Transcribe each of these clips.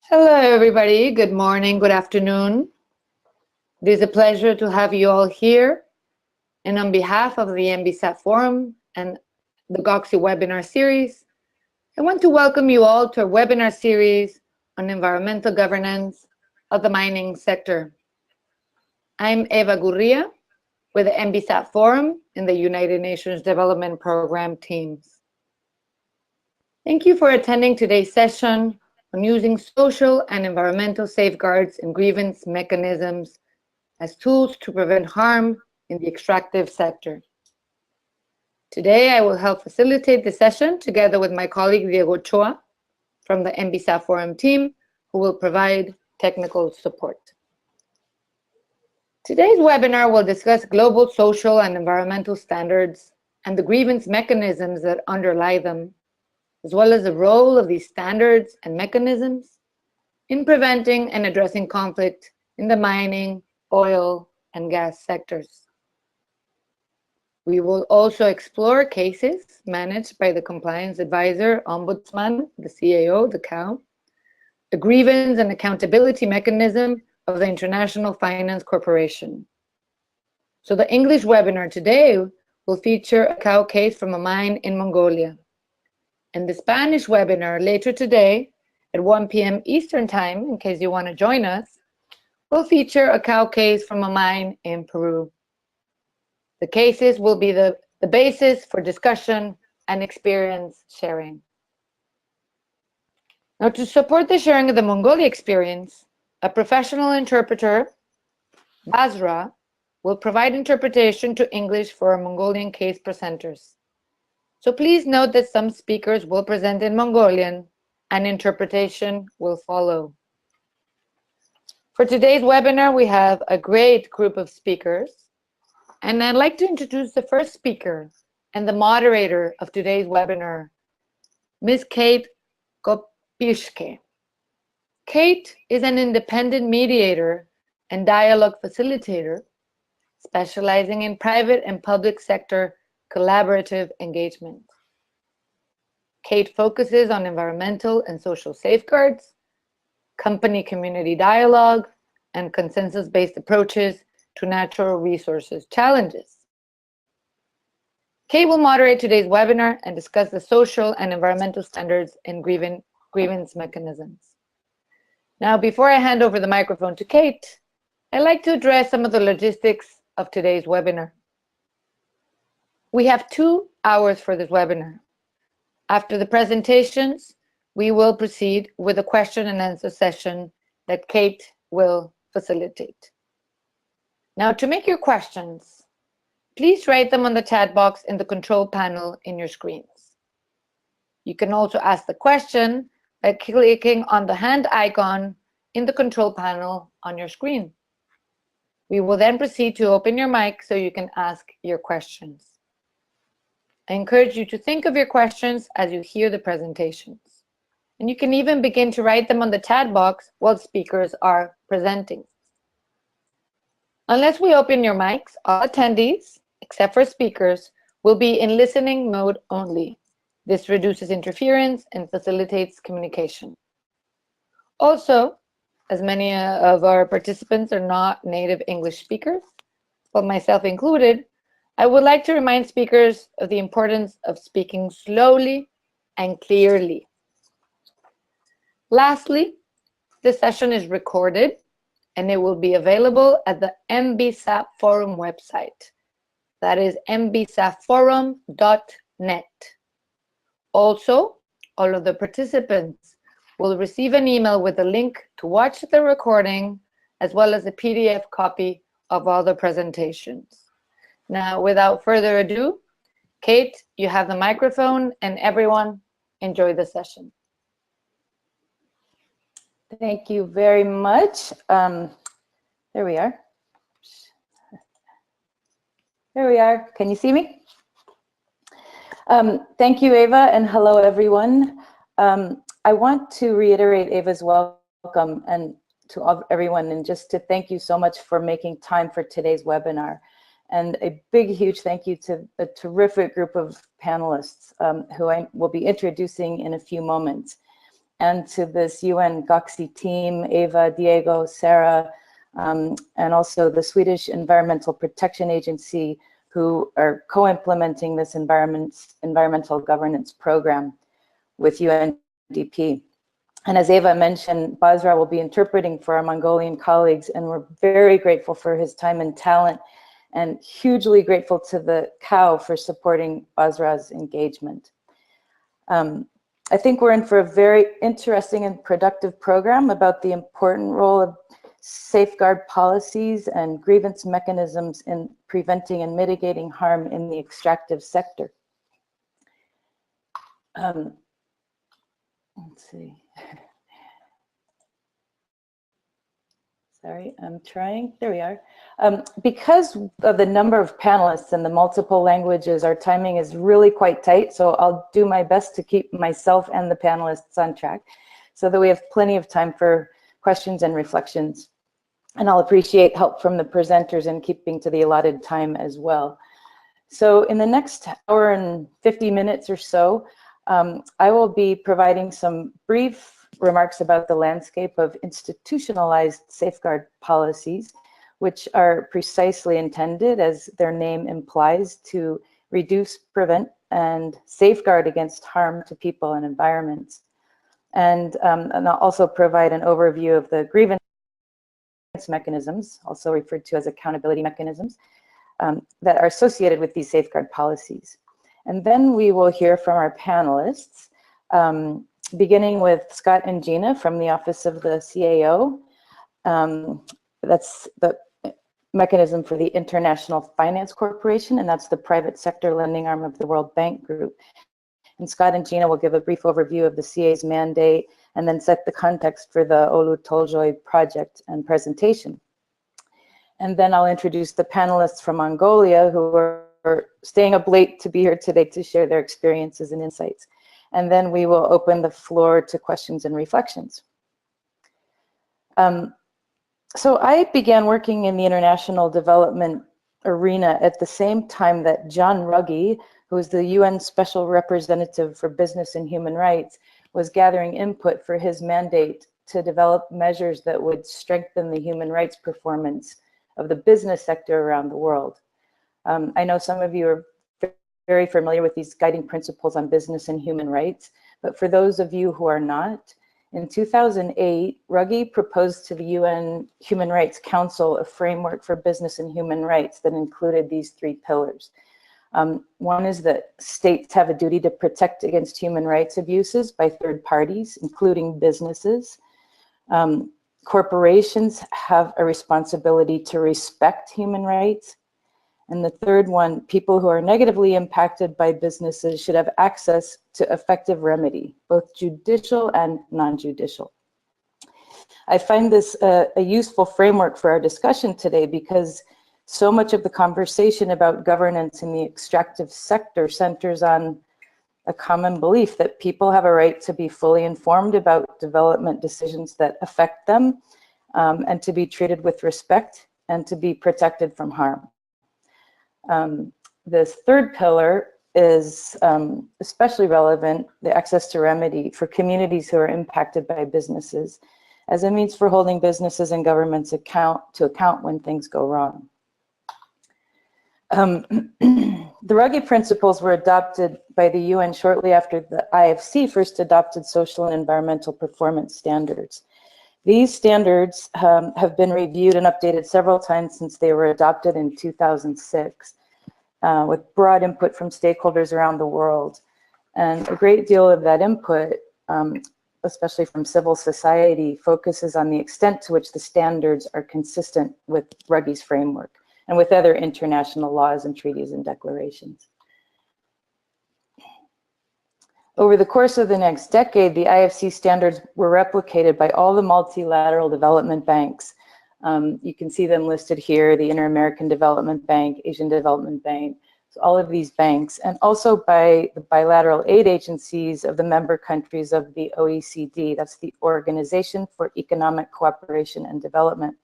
Hello, everybody. Good morning, good afternoon. It is a pleasure to have you all here. And on behalf of the MBSAT Forum and the GOXI webinar series, I want to welcome you all to our webinar series on environmental governance of the mining sector. I'm Eva Gurria with the MBSAT Forum in the United Nations Development Program teams. Thank you for attending today's session on using social and environmental safeguards and grievance mechanisms as tools to prevent harm in the extractive sector. Today, I will help facilitate the session together with my colleague Diego Ochoa from the MBSAT Forum team, who will provide technical support. Today's webinar will discuss global social and environmental standards and the grievance mechanisms that underlie them, as well as the role of these standards and mechanisms in preventing and addressing conflict in the mining, oil, and gas sectors. We will also explore cases managed by the Compliance Advisor, Ombudsman, the CAO, the CAO, the grievance and accountability mechanism of the International Finance Corporation. So the English webinar today will feature a CAO case from a mine in Mongolia. And the Spanish webinar later today at 1 p.m. Eastern Time, in case you want to join us, will feature a cow case from a mine in Peru. The cases will be the basis for discussion and experience sharing. Now, to support the sharing of the Mongolia experience, a professional interpreter, Basra, will provide interpretation to English for our Mongolian case presenters. So please note that some speakers will present in Mongolian and interpretation will follow. For today's webinar, we have a great group of speakers, and I'd like to introduce the first speaker and the moderator of today's webinar, Ms. Kate Kopishke. Kate is an independent mediator and dialogue facilitator, specializing in private and public sector collaborative engagement. Kate focuses on environmental and social safeguards, company-community dialogue, and consensus-based approaches to natural resources challenges. Kate will moderate today's webinar and discuss the social and environmental standards and grievance mechanisms. Now, before I hand over the microphone to Kate, I'd like to address some of the logistics of today's webinar. We have 2 hours for this webinar. After the presentations, we will proceed with a question and answer session that Kate will facilitate. Now, to make your questions, please write them on the chat box in the control panel in your screens. You can also ask the question by clicking on the hand icon in the control panel on your screen. We will then proceed to open your mic so you can ask your questions. I encourage you to think of your questions as you hear the presentations. And you can even begin to write them on the chat box while speakers are presenting. Unless we open your mics, all attendees, except for speakers, will be in listening mode only. This reduces interference and facilitates communication. Also, as many of our participants are not native English speakers, but myself included, I would like to remind speakers of the importance of speaking slowly and clearly. Lastly, this session is recorded and it will be available at the MBSAT Forum website. That is mbsatforum.net. Also, all of the participants will receive an email with a link to watch the recording, as well as a PDF copy of all the presentations. Now, without further ado, Kate, you have the microphone, and everyone, enjoy the session. Thank you very much. There we are. There we are. Can you see me? Thank you, Eva, and hello, everyone. I want to reiterate Eva's welcome and to everyone, and just to thank you so much for making time for today's webinar. And a big, huge thank you to a terrific group of panelists who I will be introducing in a few moments. and to this UN GOXI team, Eva, Diego, Sarah, and also the Swedish Environmental Protection Agency, who are co-implementing this environmental governance program with UNDP. And as Eva mentioned, Basra will be interpreting for our Mongolian colleagues, and we're very grateful for his time and talent, and hugely grateful to the COW for supporting Basra's engagement. I think we're in for a very interesting and productive program about the important role of safeguard policies and grievance mechanisms in preventing and mitigating harm in the extractive sector. Let's see. Sorry, I'm trying. There we are. Because of the number of panelists and the multiple languages, our timing is really quite tight. So I'll do my best to keep myself and the panelists on track so that we have plenty of time for questions and reflections. And I'll appreciate help from the presenters in keeping to the allotted time as well. So in the next hour and 50 minutes or so, I will be providing some brief remarks about the landscape of institutionalized safeguard policies, which are precisely intended, as their name implies, to reduce, prevent, and safeguard against harm to people and environments. And I'll also provide an overview of the grievance mechanisms, also referred to as accountability mechanisms, that are associated with these safeguard policies. And then we will hear from our panelists, beginning with Scott and Gina from the Office of the CAO. That's the mechanism for the International Finance Corporation, and that's the private sector lending arm of the World Bank Group. And Scott and Gina will give a brief overview of the CA's mandate and then set the context for the Olu Toljoy project and presentation. And then I'll introduce the panelists from Mongolia who are staying up late to be here today to share their experiences and insights. And then we will open the floor to questions and reflections. So I began working in the international development arena at the same time that John Ruggie, who is the UN Special Representative for Business and Human Rights, was gathering input for his mandate to develop measures that would strengthen the human rights performance of the business sector around the world. I know some of you are very familiar with these guiding principles on business and human rights, but for those of you who are not, in 2008, Ruggie proposed to the UN Human Rights Council a framework for business and human rights that included these three pillars. One is that states have a duty to protect against human rights abuses by third parties, including businesses. Corporations have a responsibility to respect human rights. And the third one, people who are negatively impacted by businesses should have access to effective remedy, both judicial and non-judicial. I find this a useful framework for our discussion today because so much of the conversation about governance in the extractive sector centers on a common belief that people have a right to be fully informed about development decisions that affect them, and to be treated with respect and to be protected from harm. This third pillar is especially relevant, the access to remedy for communities who are impacted by businesses, as a means for holding businesses and governments to account when things go wrong. The Ruggie Principles were adopted by the UN shortly after the IFC first adopted social and environmental performance standards. These standards have been reviewed and updated several times since they were adopted in 2006, with broad input from stakeholders around the world. And a great deal of that input, especially from civil society, focuses on the extent to which the standards are consistent with Ruggie's framework and with other international laws and treaties and declarations. Over the course of the next decade, the IFC standards were replicated by all the multilateral development banks. You can see them listed here, the Inter-American Development Bank, Asian Development Bank, so all of these banks, and also by the bilateral aid agencies of the member countries of the OECD, that's the Organization for Economic Cooperation and Development.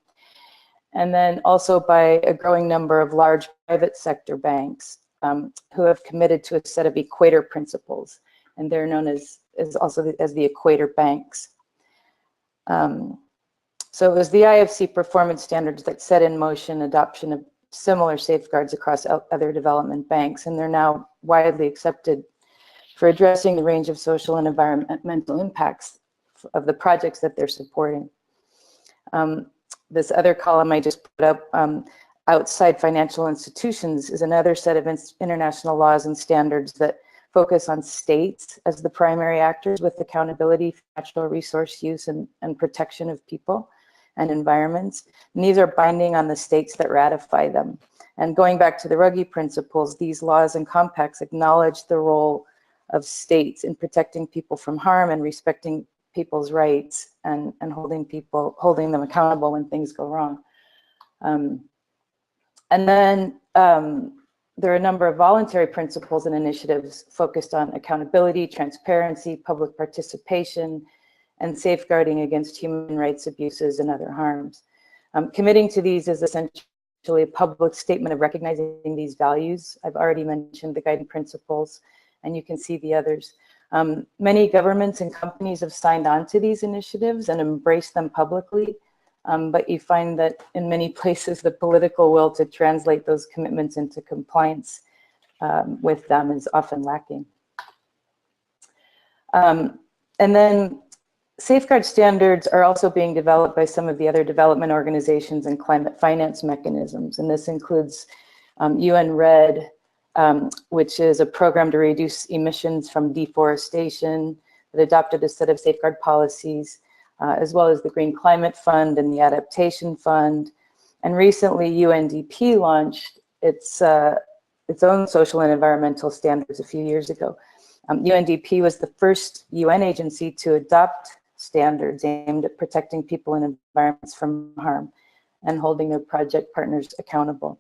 And then also by a growing number of large private sector banks who have committed to a set of Equator Principles. And they're known as as also as the Equator banks. So it was the IFC performance standards that set in motion adoption of similar safeguards across other development banks, and they're now widely accepted for addressing the range of social and environmental impacts of the projects that they're supporting. This other column I just put up, outside financial institutions, is another set of international laws and standards that focus on states as the primary actors with accountability for natural resource use and protection of people and environments. And these are binding on the states that ratify them. And going back to the Ruggie Principles, these laws and compacts acknowledge the role of states in protecting people from harm and respecting people's rights and holding them accountable when things go wrong. And then there are a number of voluntary principles and initiatives focused on accountability, transparency, public participation, and safeguarding against human rights abuses and other harms. Committing to these is essentially a public statement of recognizing these values. I've already mentioned the guiding principles, and you can see the others. Many governments and companies have signed on to these initiatives and embraced them publicly, but you find that in many places the political will to translate those commitments into compliance with them is often lacking. And then safeguard standards are also being developed by some of the other development organizations and climate finance mechanisms, and this includes UN RED, which is a program to reduce emissions from deforestation that adopted a set of safeguard policies, as well as the Green Climate Fund and the Adaptation Fund. And recently UNDP launched its own social and environmental standards a few years ago. UNDP was the first UN agency to adopt standards aimed at protecting people and environments from harm and holding their project partners accountable.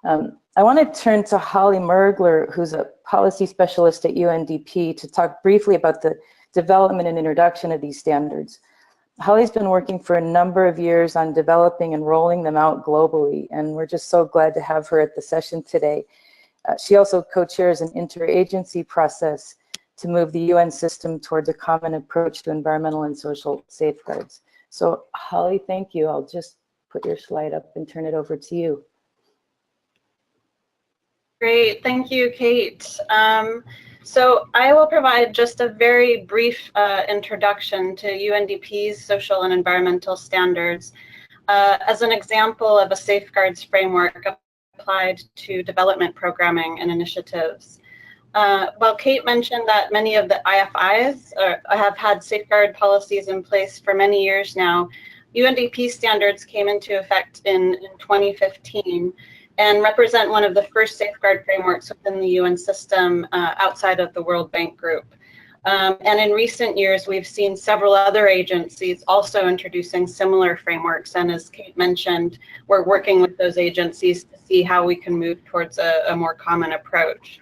I want to turn to Holly Mergler, who's a policy specialist at UNDP, to talk briefly about the development and introduction of these standards. Holly's been working for a number of years on developing and rolling them out globally, and we're just so glad to have her at the session today. She also co-chairs an interagency process to move the UN system towards a common approach to environmental and social safeguards. So Holly, thank you. I'll just put your slide up and turn it over to you. Great, thank you, Kate. So I will provide just a very brief introduction to UNDP's social and environmental standards as an example of a safeguards framework applied to development programming and initiatives. While Kate mentioned that many of the IFIs have had safeguard policies in place for many years now, UNDP standards came into effect in 2015 and represent one of the first safeguard frameworks within the UN system outside of the World Bank Group. And in recent years, we've seen several other agencies also introducing similar frameworks. And as Kate mentioned, we're working with those agencies to see how we can move towards a more common approach.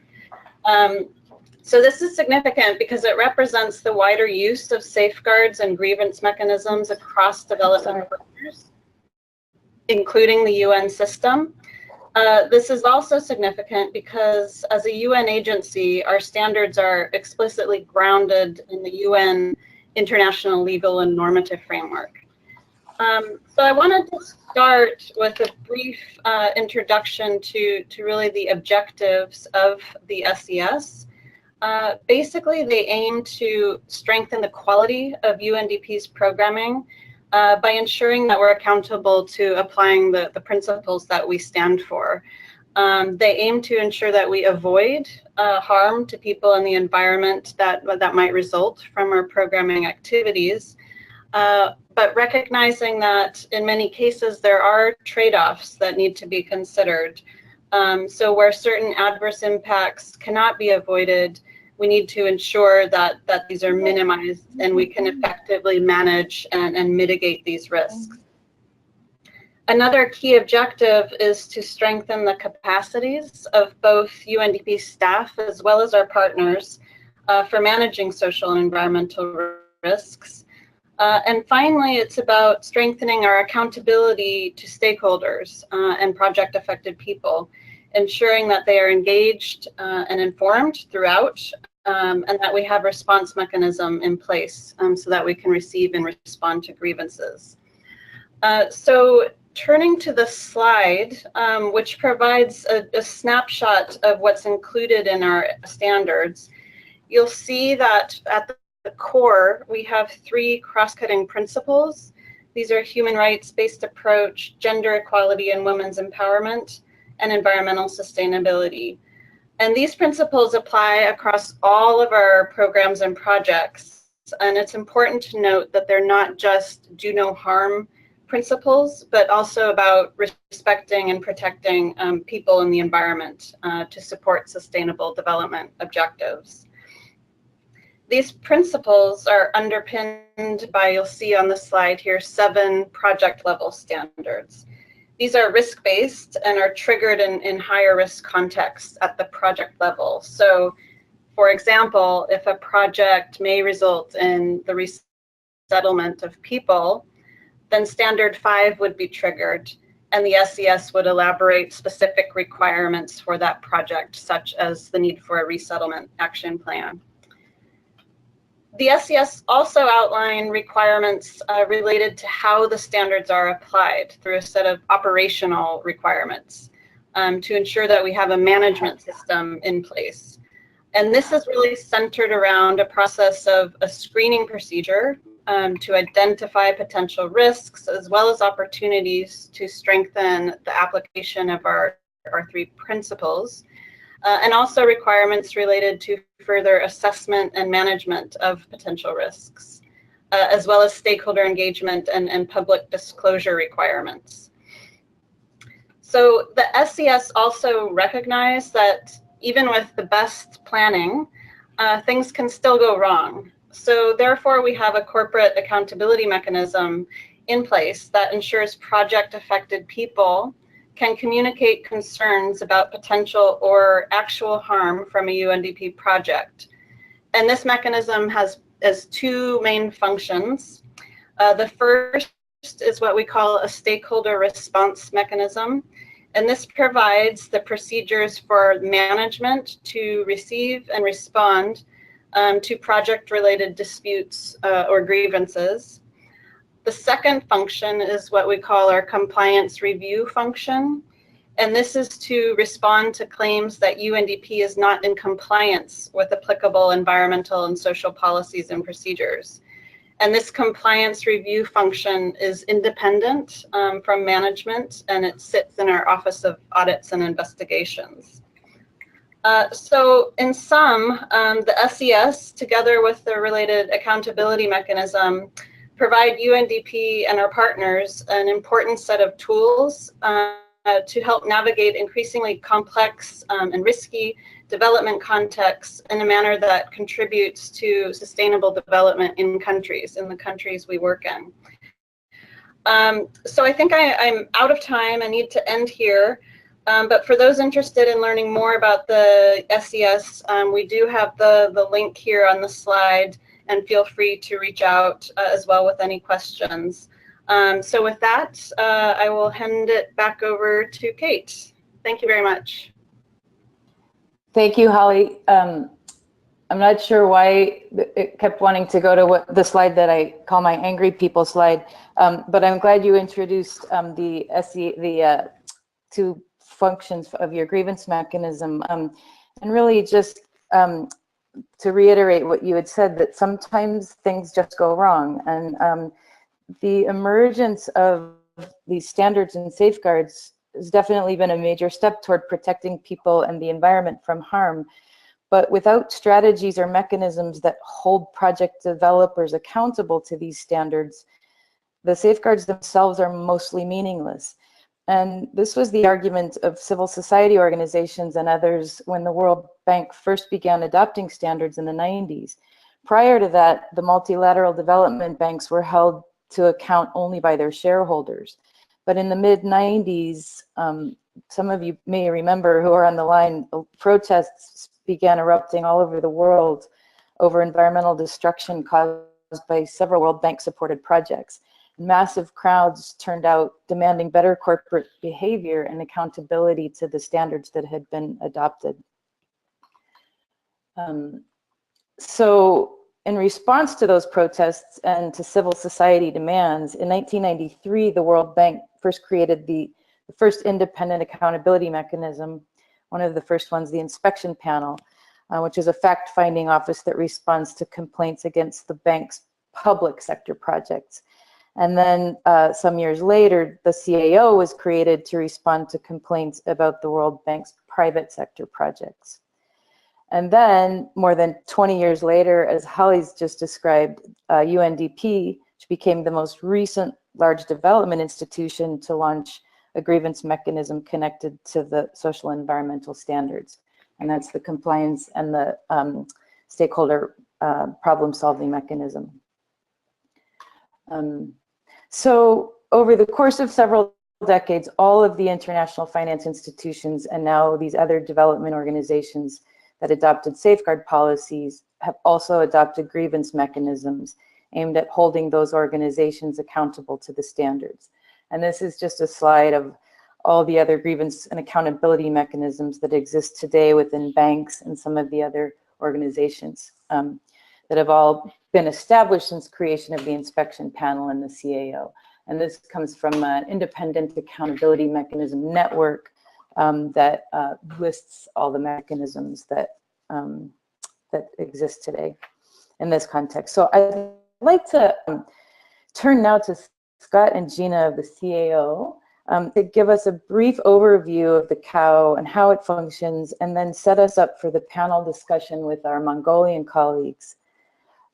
So this is significant because it represents the wider use of safeguards and grievance mechanisms across development partners, including the UN system. This is also significant because as a UN agency, our standards are explicitly grounded in the UN international legal and normative framework. So I wanted to start with a brief introduction to really the objectives of the SES. Basically, they aim to strengthen the quality of UNDP's programming by ensuring that we're accountable to applying the principles that we stand for. They aim to ensure that we avoid harm to people and the environment that might result from our programming activities, but recognizing that in many cases there are trade-offs that need to be considered. So where certain adverse impacts cannot be avoided, we need to ensure that these are minimized and we can effectively manage and mitigate these risks. Another key objective is to strengthen the capacities of both UNDP staff as well as our partners for managing social and environmental risks. And finally, it's about strengthening our accountability to stakeholders and project affected people, ensuring that they are engaged and informed throughout and that we have response mechanism in place so that we can receive and respond to grievances. So turning to the slide, which provides a snapshot of what's included in our standards, you'll see that at the core, we have 3 cross-cutting principles. These are human rights-based approach, gender equality and women's empowerment, and environmental sustainability. And these principles apply across all of our programs and projects. And it's important to note that they're not just do no harm principles, but also about respecting and protecting people and the environment to support sustainable development objectives. These principles are underpinned by, you'll see on the slide here, 7 project level standards. These are risk-based and are triggered in higher risk contexts at the project level. So, for example, if a project may result in the resettlement of people, then Standard 5 would be triggered, and the SES would elaborate specific requirements for that project, such as the need for a resettlement action plan. The SES also outline requirements related to how the standards are applied through a set of operational requirements to ensure that we have a management system in place. And this is really centered around a process of a screening procedure to identify potential risks as well as opportunities to strengthen the application of our 3 principles. And also requirements related to further assessment and management of potential risks, as well as stakeholder engagement and public disclosure requirements. So the SES also recognized that even with the best planning, things can still go wrong. So therefore, we have a corporate accountability mechanism in place that ensures project-affected people can communicate concerns about potential or actual harm from a UNDP project. And this mechanism has 2 main functions. The first is what we call a stakeholder response mechanism. And this provides the procedures for management to receive and respond to project-related disputes or grievances. The second function is what we call our compliance review function. And this is to respond to claims that UNDP is not in compliance with applicable environmental and social policies and procedures. And this compliance review function is independent from management, and it sits in our Office of Audits and Investigations. So in sum, the SES, together with the related accountability mechanism, provide UNDP and our partners an important set of tools to help navigate increasingly complex and risky development contexts in a manner that contributes to sustainable development in the countries we work in. So I think I'm out of time. I need to end here. But for those interested in learning more about the SES, we do have the link here on the slide, and feel free to reach out as well with any questions. So with that, I will hand it back over to Kate. Thank you very much. Thank you, Holly. I'm not sure why it kept wanting to go to the slide that I call my angry people slide, but I'm glad you introduced the 2 functions of your grievance mechanism, and really just to reiterate what you had said, that sometimes things just go wrong, and the emergence of these standards and safeguards has definitely been a major step toward protecting people and the environment from harm. But without strategies or mechanisms that hold project developers accountable to these standards, the safeguards themselves are mostly meaningless. And this was the argument of civil society organizations and others when the World Bank first began adopting standards in the 90s. Prior to that, the multilateral development banks were held to account only by their shareholders. But in the mid-90s, some of you may remember who are on the line, protests began erupting all over the world over environmental destruction caused by several World Bank supported projects. Massive crowds turned out demanding better corporate behavior and accountability to the standards that had been adopted. So in response to those protests and to civil society demands, in 1993, the World Bank first created the first independent accountability mechanism, one of the first ones, the inspection panel, which is a fact-finding office that responds to complaints against the bank's public sector projects. And then some years later, the CAO was created to respond to complaints about the World Bank's private sector projects. And then more than 20 years later, as Holly's just described, UNDP, which became the most recent large development institution to launch a grievance mechanism connected to the social and environmental standards. And that's the compliance and the stakeholder problem-solving mechanism. So over the course of several decades, all of the international finance institutions and now these other development organizations that adopted safeguard policies have also adopted grievance mechanisms aimed at holding those organizations accountable to the standards. And this is just a slide of all the other grievance and accountability mechanisms that exist today within banks and some of the other organizations that have all been established since creation of the inspection panel and the CAO. And this comes from an independent accountability mechanism network that lists all the mechanisms that that exist today in this context. So I'd like to turn now to Scott and Gina of the CAO to give us a brief overview of the CAO and how it functions, and then set us up for the panel discussion with our Mongolian colleagues.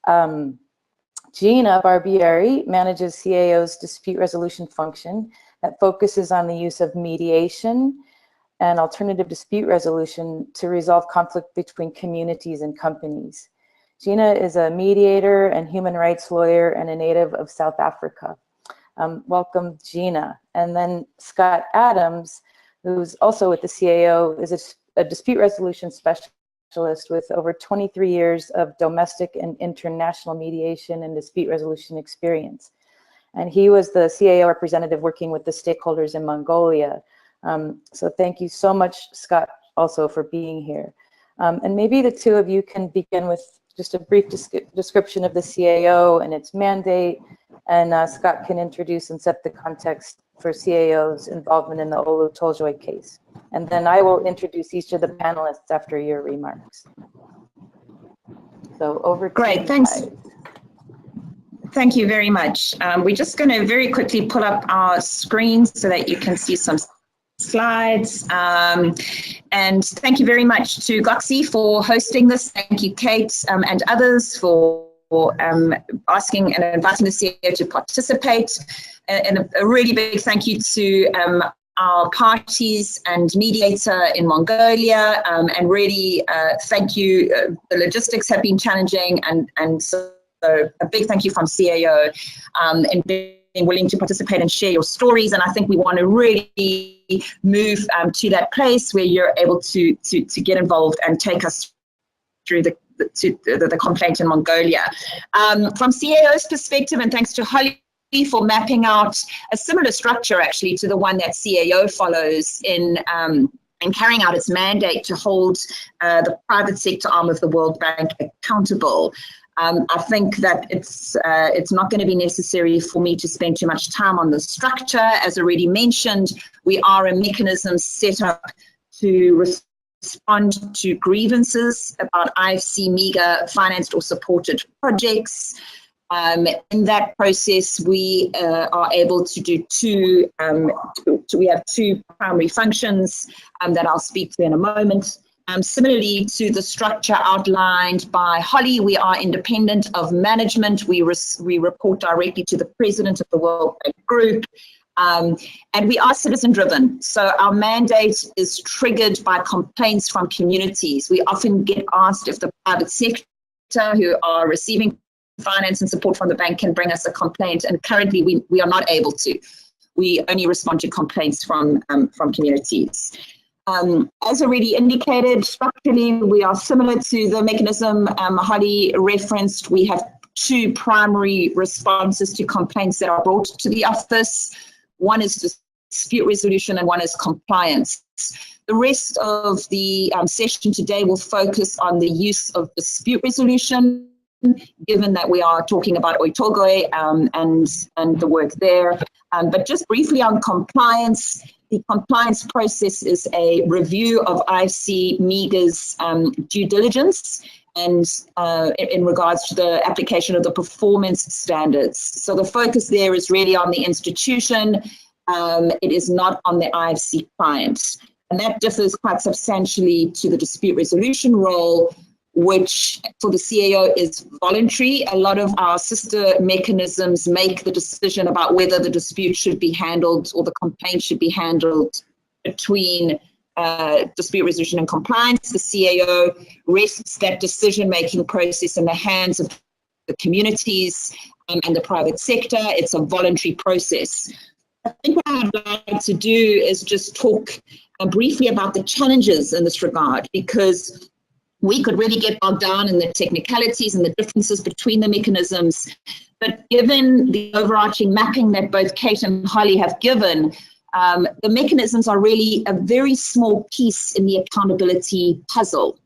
Gina Barbieri manages CAO's dispute resolution function that focuses on the use of mediation and alternative dispute resolution to resolve conflict between communities and companies. Gina is a mediator and human rights lawyer and a native of South Africa. Welcome, Gina. And then Scott Adams, who's also with the CAO, is a dispute resolution specialist with over 23 years of domestic and international mediation and dispute resolution experience. And he was the CAO representative working with the stakeholders in Mongolia. So thank you so much, Scott, also for being here. And maybe the two of you can begin with just a brief description of the CAO and its mandate, and Scott can introduce and set the context for CAO's involvement in the Olu Toljoy case. And then I will introduce each of the panelists after your remarks. So over to Great, thanks. Thank you very much. We're just going to very quickly pull up our screens so that you can see some slides. And thank you very much to Goxie for hosting this. Thank you, Kate, and others for asking and inviting the CAO to participate. And a really big thank you to our parties and mediator in Mongolia, and really thank you. The logistics have been challenging, and so a big thank you from CAO in being willing to participate and share your stories. And I think we want to really move to that place where you're able to get involved and take us through the complaint in Mongolia. From CAO's perspective, and thanks to Holly for mapping out a similar structure actually to the one that CAO follows in carrying out its mandate to hold the private sector arm of the World Bank accountable. I think that it's not going to be necessary for me to spend too much time on the structure. As already mentioned, we are a mechanism set up to respond to grievances about IFC meager financed or supported projects. In that process, we are able to do we have two primary functions that I'll speak to in a moment. Similarly to the structure outlined by Holly, we are independent of management. We report directly to the president of the World Bank Group, and we are citizen-driven. So our mandate is triggered by complaints from communities. We often get asked if the private sector who are receiving finance and support from the bank can bring us a complaint, and currently we are not able to. We only respond to complaints from communities. As already indicated, structurally, we are similar to the mechanism Holly referenced. We have two primary responses to complaints that are brought to the office. One is dispute resolution and one is compliance. The rest of the session today will focus on the use of dispute resolution, given that we are talking about Oitogoe and the work there. But just briefly on compliance, the compliance process is a review of IFC MEGA's due diligence and in regards to the application of the performance standards. So the focus there is really on the institution. It is not on the IFC client. And that differs quite substantially to the dispute resolution role, which for the CAO is voluntary. A lot of our sister mechanisms make the decision about whether the dispute should be handled or the complaint should be handled between dispute resolution and compliance. The CAO rests that decision-making process in the hands of the communities and the private sector. It's a voluntary process. I think what I'd like to do is just talk briefly about the challenges in this regard, because we could really get bogged down in the technicalities and the differences between the mechanisms. But given the overarching mapping that both Kate and Holly have given, the mechanisms are really a very small piece in the accountability puzzle.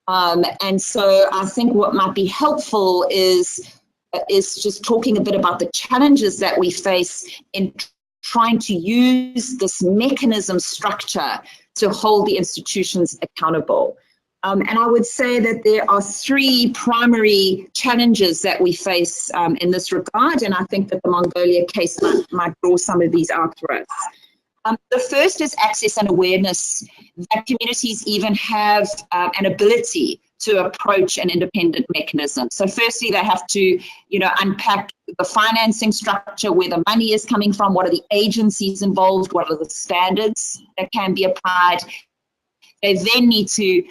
And so I think what might be helpful is just talking a bit about the challenges that we face in trying to use this mechanism structure to hold the institutions accountable. And I would say that there are three primary challenges that we face in this regard, and I think that the Mongolia case might draw some of these out for us. The first is access and awareness that communities even have an ability to approach an independent mechanism. So firstly, they have to, unpack the financing structure, where the money is coming from, what are the agencies involved, what are the standards that can be applied. They then need to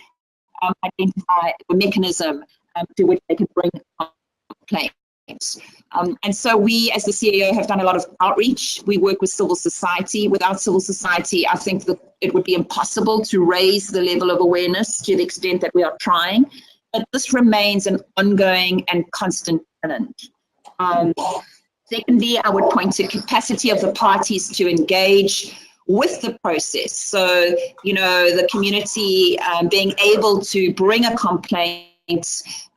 identify the mechanism to which they can bring complaints. And so we, as the CAO, have done a lot of outreach. We work with civil society. Without civil society, I think that it would be impossible to raise the level of awareness to the extent that we are trying. But this remains an ongoing and constant challenge. Secondly, I would point to capacity of the parties to engage with the process. So, the community being able to bring a complaint,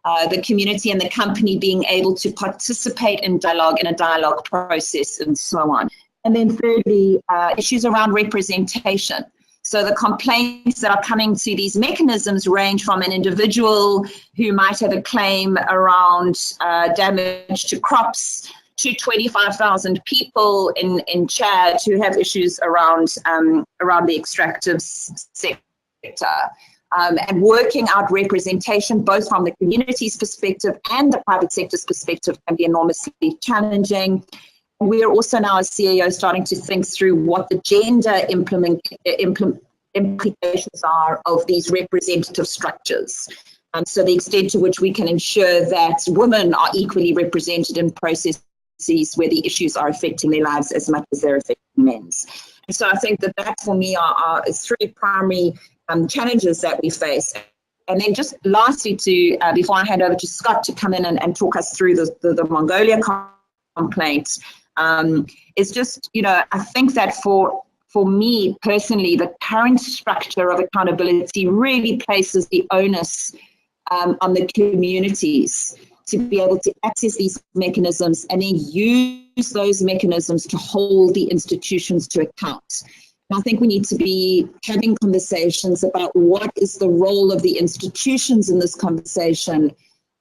the community and the company being able to participate in a dialogue process, and so on. And then thirdly, issues around representation. So the complaints that are coming to these mechanisms range from an individual who might have a claim around damage to crops to 25,000 people in Chad who have issues around the extractive sector. And working out representation, both from the community's perspective and the private sector's perspective, can be enormously challenging. We're also now as CAO starting to think through what the gender implications are of these representative structures. So the extent to which we can ensure that women are equally represented in processes where the issues are affecting their lives as much as they're affecting men's. And so I think that for me are three primary challenges that we face. And then just lastly, before I hand over to Scott to come in and talk us through the Mongolia complaint, is just, I think that for me personally, the current structure of accountability really places the onus on the communities to be able to access these mechanisms and then use those mechanisms to hold the institutions to account. And I think we need to be having conversations about what is the role of the institutions in this conversation,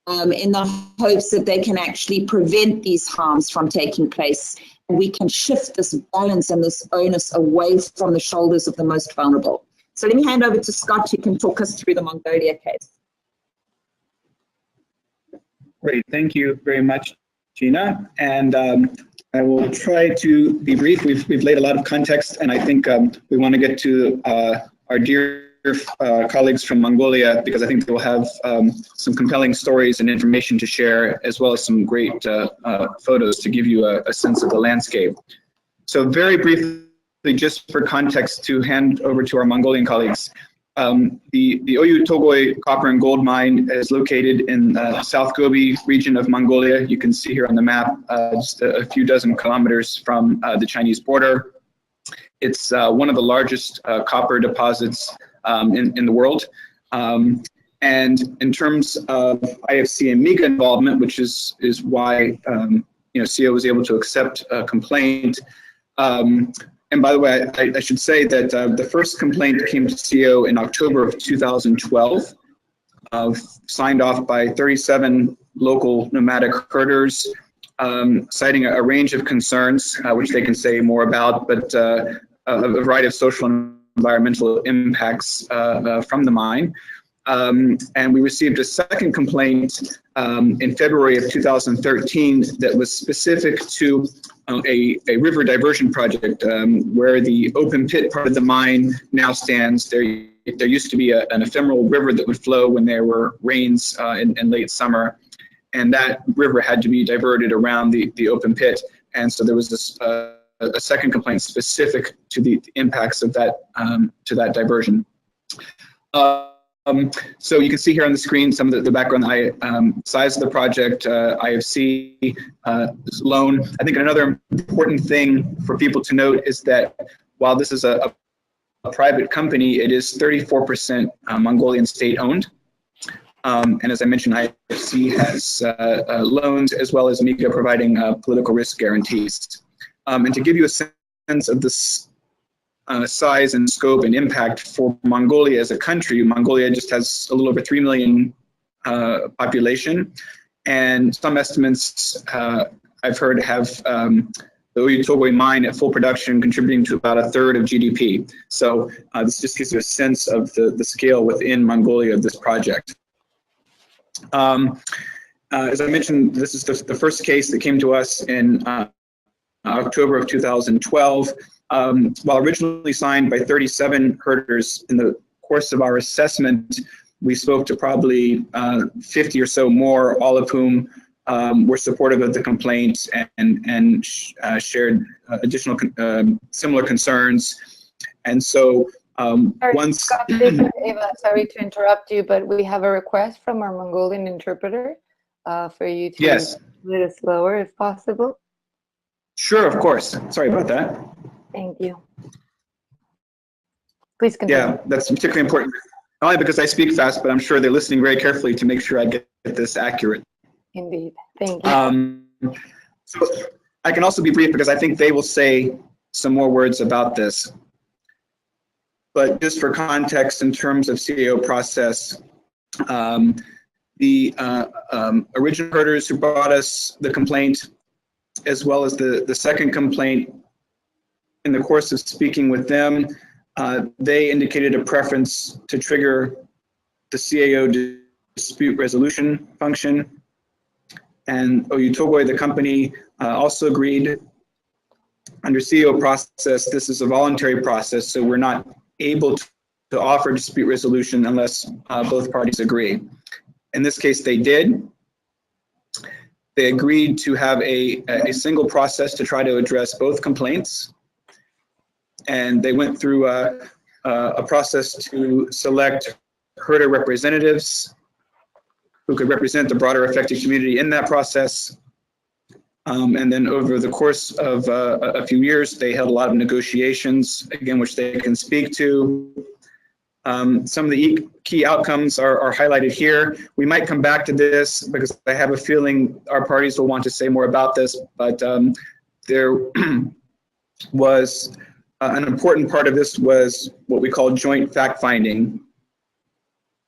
in the hopes that they can actually prevent these harms from taking place. And we can shift this balance and this onus away from the shoulders of the most vulnerable. So let me hand over to Scott, who can talk us through the Mongolia case. Great, thank you very much, Gina. And I will try to be brief. We've laid a lot of context, and I think we want to get to our dear colleagues from Mongolia, because I think they will have some compelling stories and information to share, as well as some great photos to give you a sense of the landscape. So very briefly, just for context, to hand over to our Mongolian colleagues. The Oyu Tolgoi copper and gold mine is located in South Gobi region of Mongolia. You can see here on the map, just a few dozen kilometers from the Chinese border. It's one of the largest copper deposits in the world. And in terms of IFC and MIGA involvement, which is why CO was able to accept a complaint. And by the way, I should say that the first complaint came to CO in October of 2012, signed off by 37 local nomadic herders, citing a range of concerns, which they can say more about, but a variety of social and environmental impacts from the mine. And we received a second complaint in February of 2013 that was specific to a river diversion project where the open pit part of the mine now stands. There used to be an ephemeral river that would flow when there were rains in late summer, and that river had to be diverted around the open pit. And so there was this a second complaint specific to the impacts of that to that diversion. So you can see here on the screen some of the background, size of the project, IFC loan. I think another important thing for people to note is that while this is a private company, it is 34% Mongolian state-owned. And as I mentioned, IFC has loans as well as MIGA providing political risk guarantees. And to give you a sense of this size and scope and impact for Mongolia as a country, Mongolia just has a little over 3 million population, and some estimates I've heard have the Oyu Tolgoi mine at full production contributing to about 1/3 of GDP. So this just gives you a sense of the scale within Mongolia of this project. As I mentioned, this is the first case that came to us in October of 2012. While originally signed by 37 herders, in the course of our assessment, we spoke to probably 50 or so more, all of whom were supportive of the complaint and shared additional similar concerns. And so once... Eva, sorry to interrupt you, but we have a request from our Mongolian interpreter for you to Yes. a little slower if possible. Sure, of course. Sorry about that. Thank you. Please continue. Yeah, that's particularly important. Not only because I speak fast, but I'm sure they're listening very carefully to make sure I get this accurate. Indeed. Thank you. So I can also be brief because I think they will say some more words about this. But just for context, in terms of CAO process, the original herders who brought us the complaint, as well as the second complaint, in the course of speaking with them, they indicated a preference to trigger the CAO dispute resolution function. And Oyu Tolgoi, the company, also agreed. Under CAO process, this is a voluntary process, so we're not able to offer dispute resolution unless both parties agree. In this case, they did. They agreed to have a single process to try to address both complaints. And they went through a process to select herder representatives who could represent the broader affected community in that process. And then over the course of a few years, they held a lot of negotiations, again, which they can speak to. Some of the key outcomes are highlighted here. We might come back to this because I have a feeling our parties will want to say more about this, but there was an important part of this was what we call joint fact-finding,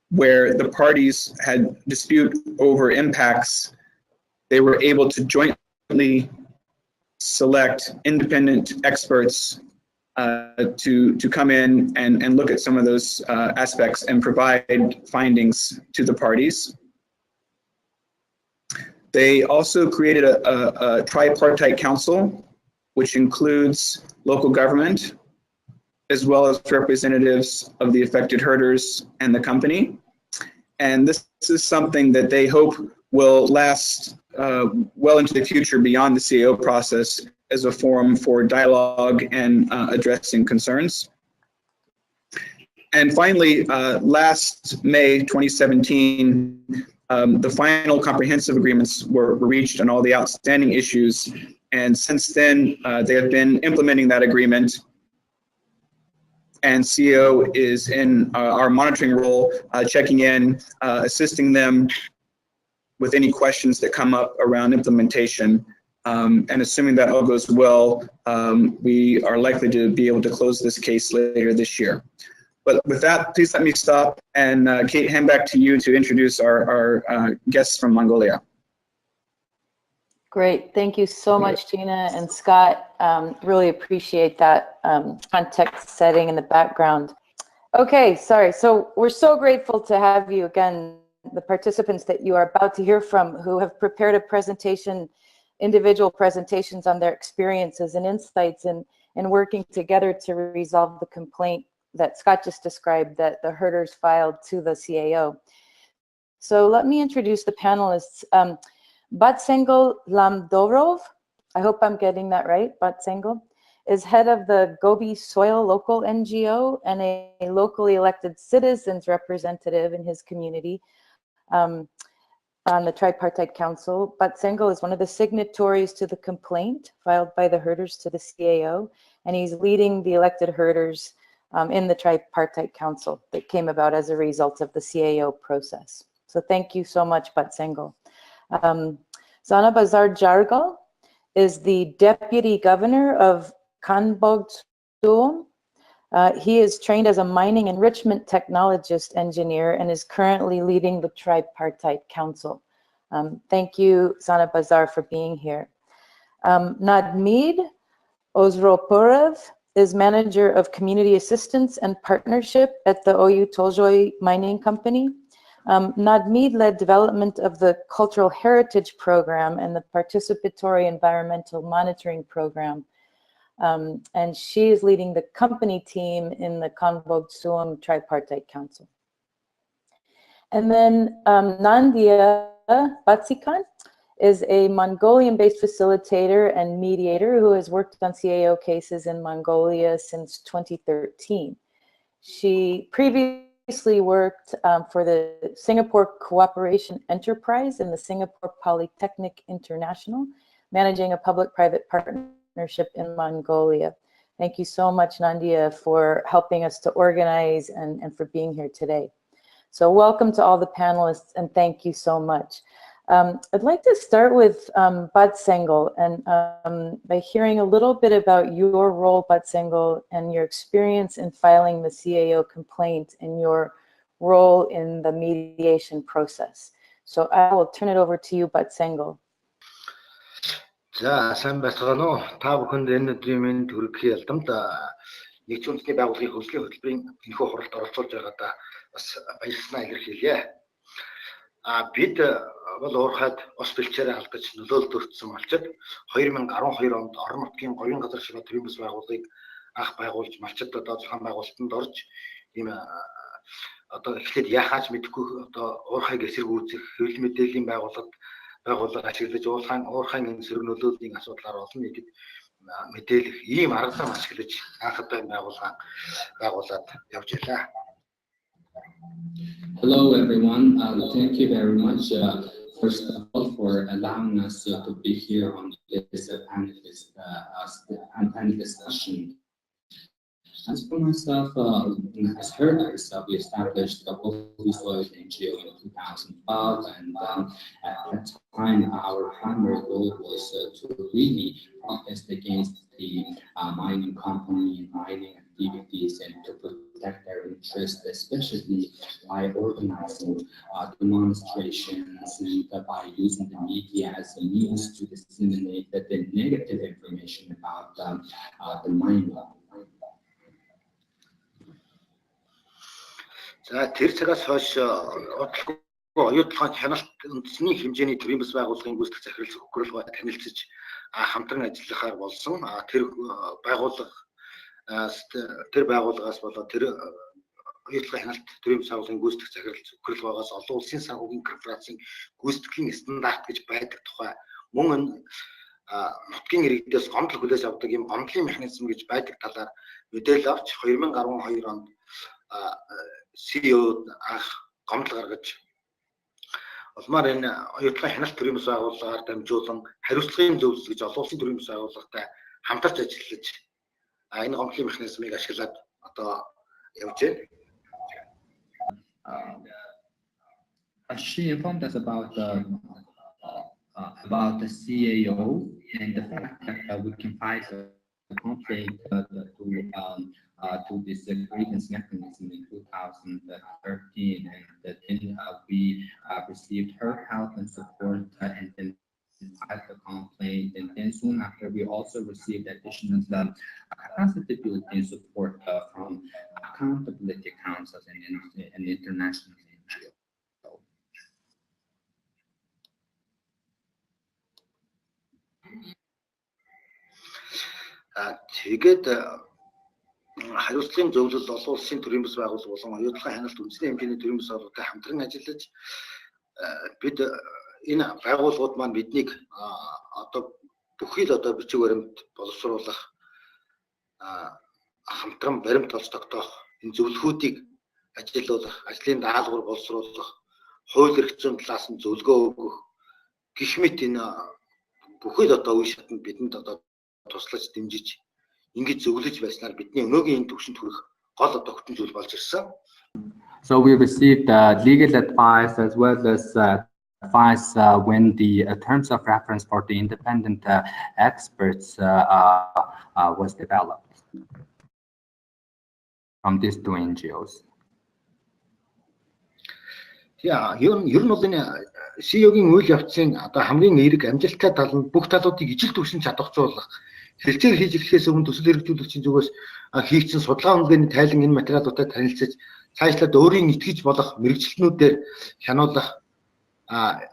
where the parties had dispute over impacts. They were able to jointly select independent experts to come in and look at some of those aspects and provide findings to the parties. They also created a tripartite council, which includes local government, as well as representatives of the affected herders and the company. And this is something that they hope will last well into the future beyond the CAO process as a forum for dialogue and addressing concerns. And finally, last May 2017, the final comprehensive agreements were reached on all the outstanding issues. And since then, they have been implementing that agreement and CEO is in our monitoring role, checking in, assisting them with any questions that come up around implementation. And assuming that all goes well, we are likely to be able to close this case later this year. But with that, please let me stop and Kate, hand back to you to introduce our guests from Mongolia. Great, thank you so much, Gina and Scott. Really appreciate that context setting in the background. Okay, sorry, so we're so grateful to have you again, the participants that you are about to hear from who have prepared a presentation, individual presentations on their experiences and insights in working together to resolve the complaint that Scott just described that the herders filed to the CAO. So let me introduce the panelists. Batsengel Lamdorov, I hope I'm getting that right, Batsengel, is head of the Gobi Soil Local NGO and a locally elected citizens representative in his community on the Tripartite Council. Batsengel is one of the signatories to the complaint filed by the herders to the CAO, and he's leading the elected herders in the Tripartite Council that came about as a result of the CAO process. So thank you so much, Batsengel. Zanabazar Jargal is the Deputy Governor of Kanbog-Suom. He is trained as a mining enrichment technologist engineer and is currently leading the Tripartite Council. Thank you, Zanabazar, for being here. Nadmid Ozropurev is Manager of Community Assistance and Partnership at the Oyu Tolgoi Mining Company. Nadmid led development of the Cultural Heritage Program and the Participatory Environmental Monitoring Program. And she is leading the company team in the Kanbog-Suom Tripartite Council. And then Nandia Batsikan is a Mongolian-based facilitator and mediator who has worked on CAO cases in Mongolia since 2013. She previously worked for the Singapore Cooperation Enterprise and the Singapore Polytechnic International, managing a public-private partnership in Mongolia. Thank you so much, Nandia, for helping us to organize and for being here today. So welcome to all the panelists, and thank you so much. I'd like to start with Batsengel, and by hearing a little bit about your role, Batsengel, and your experience in filing the CAO complaint and your role in the mediation process. So I will turn it over to you, Batsengel. За, сайн байцгаана уу? Та бүхэнд энэ өдрийн минь төрөхийн ялдамт нэгдсэн үндэсний байгууллагын хөгжлийн хөтөлбөрийн энэхүү хуралд оролцуулж байгаадаа бас баярснаа илэрхийлье. Бид бол уурхайд ус бэлчээрээ алдаж нөлөөлөлтөрсөн малчид 2012 онд орон нутгийн говийн газар шиг төрийн бас байгууллагыг анх байгуулж малчид одоо зохион байгуулалтанд орж ийм одоо эхлээд яахаач мэдэхгүй одоо уурхайг эсэргүүцэх хэвлэл мэдээллийн байгууллага ашиглаж уурхайн энэ сөрөг нөлөөллийн асуудлаар олон нийтэд мэдээлэх ийм арга зам ашиглаж анхудаа байгуулад явж байлаа. Hello everyone, thank you very much first of all for allowing us to be here on this panel discussion. As for myself, as herders, we established the Holy Soil NGO in 2012, and at that time our primary goal was to really protest against the mining company and mining activities and to protect their interests, especially by organizing demonstrations and by using the media as a means to disseminate the negative information about the mining. За тэр цагаас хойш бодлого оюутлын хяналт үндэсний хэмжээний төрийн бас байгууллагын гүйцэтгэх захирал зөвхөрлөгөө танилцж хамтран ажиллахаар болсон. Тэр байгууллагаас болоод тэр оюутлын хяналт төрийн бас байгууллагын гүйцэтгэх захирал зөвхөрлөгөөс олон улсын санхүүгийн корпорацийн гүйцэтгэлийн стандарт гэж байдаг тухай мөн нутгийн иргэдээс гомдол хүлээж авдаг ийм гомдлын механизм гэж байдаг талаар мэдээлэл авч 2012 онд CEO анх гомдол гаргаж улмаар энэ оюутлын хяналт төрийн бас байгууллагаар дамжуулан хариуцлагын зөвлөл гэж олон улсын төрийн бас байгууллагатай хамтарч ажиллаж энэ гомдлын механизмыг ашиглаад одоо явж байна. She informed us about the CAO and the fact that we can file a complaint to this grievance mechanism in 2013, and then we received her help and support, and then filed the complaint, and then soon after we also received additional capacity building support from accountability councils and international NGOs. Тэгээд хариуцлагын зөвлөл олон улсын төрийн бас байгууллага болон оюутлын ханалт үндэсний хэмжээний төрийн бас байгууллагатай хамтран ажиллаж бид энэ байгууллагууд маань биднийг одоо бүхий л одоо бичиг баримт боловсруулах хамтран баримт олж тогтоох энэ зөвлөхүүдийг ажиллуулах, ажлын даалгавар боловсруулах, хууль эрх зүйн талаас нь зөвлөгөө өгөх гэх мэт энэ бүхий л одоо үе шатнд бидэнд одоо туслаж дэмжиж ингэж зөвлөж байснаар бидний өнөөгийн энэ төвшөнд хүрэх гол одоо хүчин зүйл болж ирсэн. So we received legal advice as well as advice when the terms of reference for the independent experts was developed from these two NGOs. Ер нь бол энэ CEO-гийн үйл явцын одоо хамгийн эерэг амжилттай тал нь бүх талуудыг ижил төвшин чадварцуулах, хэлцээр хийж ирэхээс өмнө төсөл хэрэгжүүлэгчийн зүгээс хийгдсэн судалгаа үнэлгээний тайлан энэ материалуудад танилцж цаашлаад өөрийн итгэж болох мэрэгчлэнүүдээр хянуулах,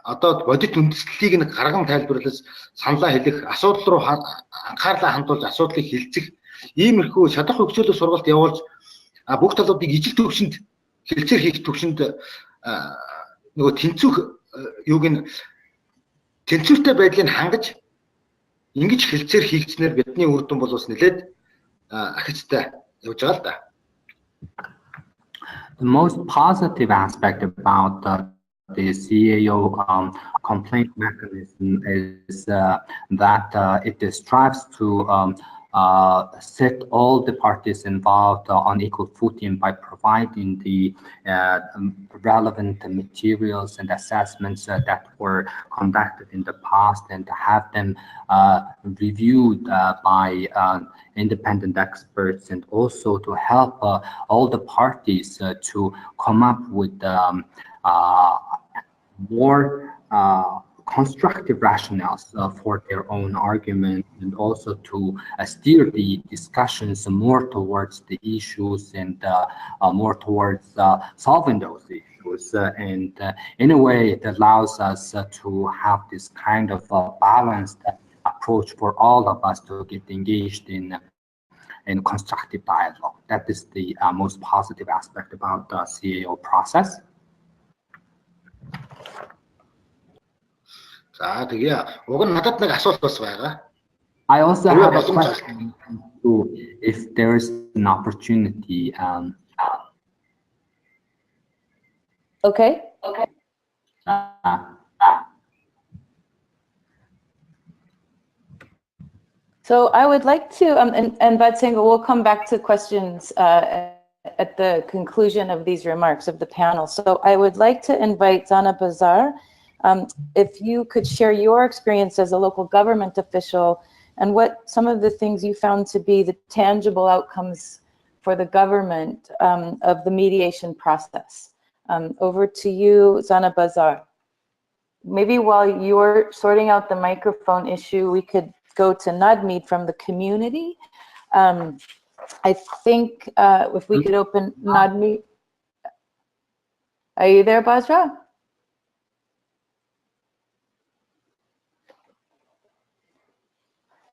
одоо бодит үндэслэлийг нь гарган тайлбарлаж саналаа хэлэх, асуудал руу анхаарлаа хандуулж асуудлыг хэлцэх, иймэрхүү шатах хөгжөөлөх сургалт явуулж бүх талуудыг ижил төвшөнд хэлцээр хийх төвшөнд нөгөө тэнцвэх юуг нь тэнцвэртэй байдлыг хангаж ингэж хэлцээр хийгдснээр бидний үр дүн бол бас нэлээд ахицтай явж байгаа л да. The most positive aspect about the CAO complaint mechanism is that it strives to set all the parties involved on equal footing by providing the relevant materials and assessments that were conducted in the past, and to have them reviewed by independent experts, and also to help all the parties to come up with more constructive rationales for their own argument, and also to steer the discussions more towards the issues and more towards solving those issues. And in a way, it allows us to have this kind of balanced approach for all of us to get engaged in constructive dialogue. That is the most positive aspect about the CAO process. За тэгээ уг нь надад нэг асуулт бас байгаа. I also have a question to if there is an opportunity. Okay. So I would like to, and Badsinga, we'll come back to questions at the conclusion of these remarks of the panel. So I would like to invite Zana Bazar. If you could share your experience as a local government official and what some of the things you found to be the tangible outcomes for the government of the mediation process. Over to you, Zana Bazar. Maybe while you're sorting out the microphone issue, we could go to Nadmeet from the community. I think if we could open Nadmeet. Are you there, Basra?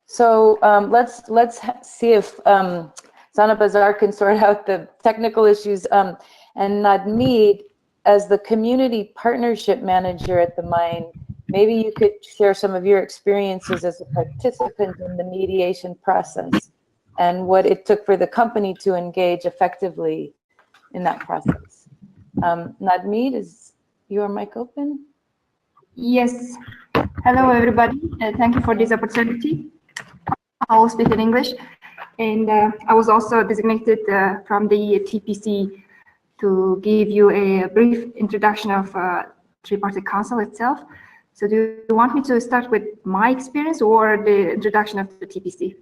So let's see if Zana Bazar can sort out the technical issues. And Nadmeet, as the community partnership manager at the mine, maybe you could share some of your experiences as a participant in the mediation process and what it took for the company to engage effectively in that process. Nadmeet, is your mic open? Yes. Hello, everybody. Thank you for this opportunity. I will speak in English. And I was also designated from the TPC to give you a brief introduction of Tripartite Council itself. So do you want me to start with my experience or the introduction of the TPC?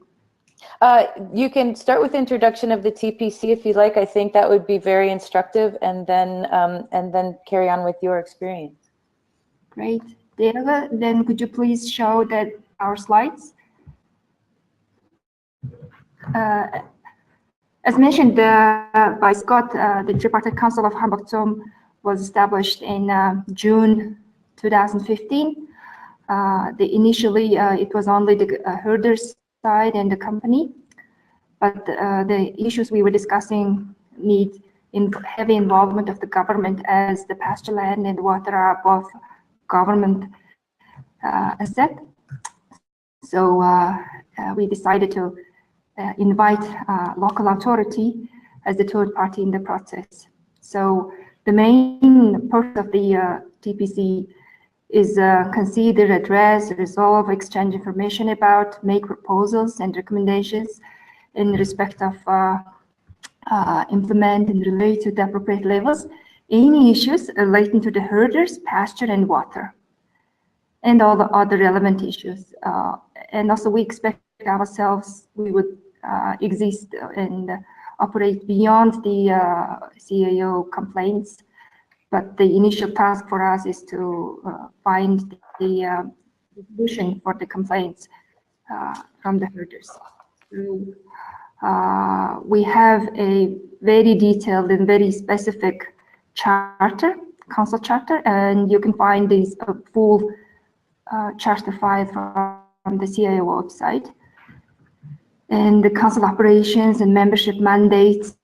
You can start with the introduction of the TPC if you like. I think that would be very instructive, and then carry on with your experience. Great. Deva, then could you please show that our slides? As mentioned by Scott, the Tripartite Council of Hamburg-Zoom was established in June 2015. Initially, it was only the herders side and the company, but the issues we were discussing need heavy involvement of the government, as the pasture land and water are both government asset. So we decided to invite local authority as the third party in the process. So the main purpose of the TPC is consider, address, resolve, exchange information about, make proposals and recommendations in respect of implement and relate to the appropriate levels any issues relating to the herders, pasture and water, and all the other relevant issues. And also we expect ourselves, we would exist and operate beyond the CAO complaints. But the initial task for us is to find the solution for the complaints from the herders. So, we have a very detailed and very specific charter, council charter, and you can find this full charter file from the CAO website. And the council operations and membership mandates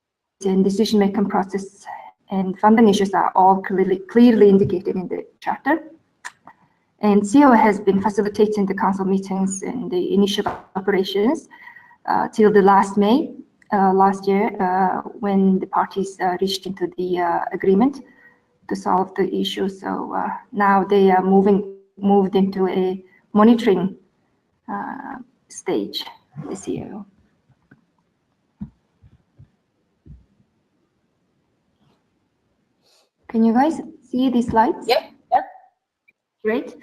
and decision-making process and funding issues are all clearly indicated in the charter. And CAO has been facilitating the council meetings and the initial operations till the last May last year, when the parties reached into the agreement to solve the issue. So now they are moved into a monitoring stage, the CAO. Can you guys see these slides? Yep. Great.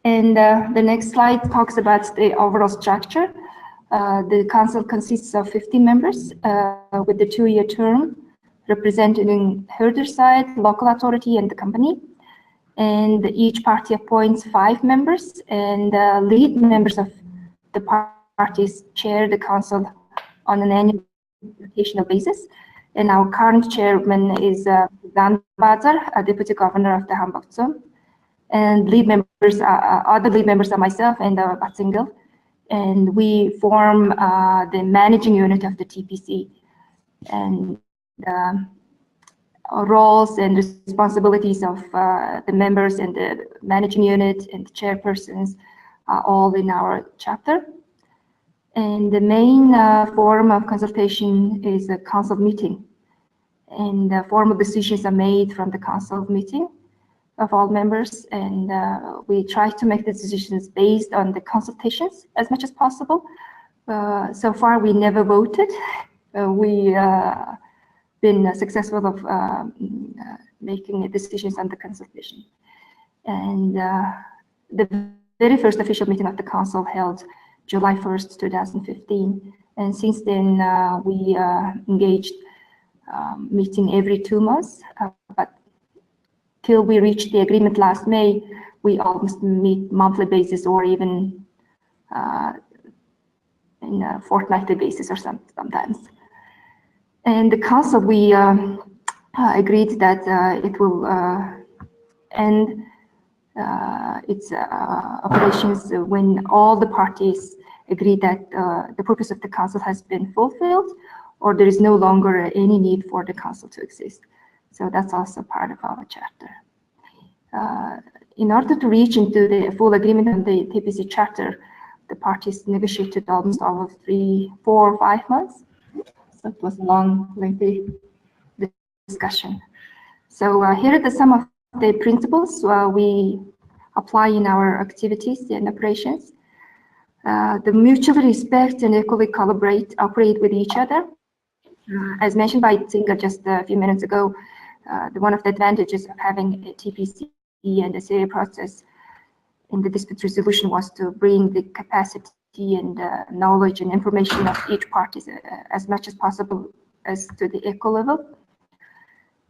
And the next slide talks about the overall structure. The council consists of 15 members with the 2-year term, representing herder side, local authority, and the company. And each party appoints 5 members, and lead members of the parties chair the council on an annual rotational basis. And our current chairman is Dan Bazar, a deputy governor of the Hamburg-Zoom. And lead members are, other lead members are myself and Batsingel. And we form the managing unit of the TPC. And roles and responsibilities of the members and the managing unit and the chairpersons are all in our chapter. And the main form of consultation is a council meeting. And formal decisions are made from the council meeting of all members. And we try to make the decisions based on the consultations as much as possible. So far, we never voted. We been successful of making decisions on the consultation. And the very first official meeting of the council held July 1st, 2015. And since then, we engaged meeting every 2 months. But till we reached the agreement last May, we almost meet monthly basis or even in a fortnightly basis or sometimes. And the council, we agreed that it will end its operations when all the parties agree that the purpose of the council has been fulfilled, or there is no longer any need for the council to exist. So that's also part of our charter. In order to reach into the full agreement on the TPC charter, the parties negotiated almost over 3, 4, 5 months. So it was a long, lengthy discussion. So here are the some of the principles we apply in our activities and operations. The mutually respect and equally operate with each other. As mentioned by Tsinga just a few minutes ago, one of the advantages of having a TPC and a CA process in the dispute resolution was to bring the capacity and knowledge and information of each party as much as possible as to the equal level.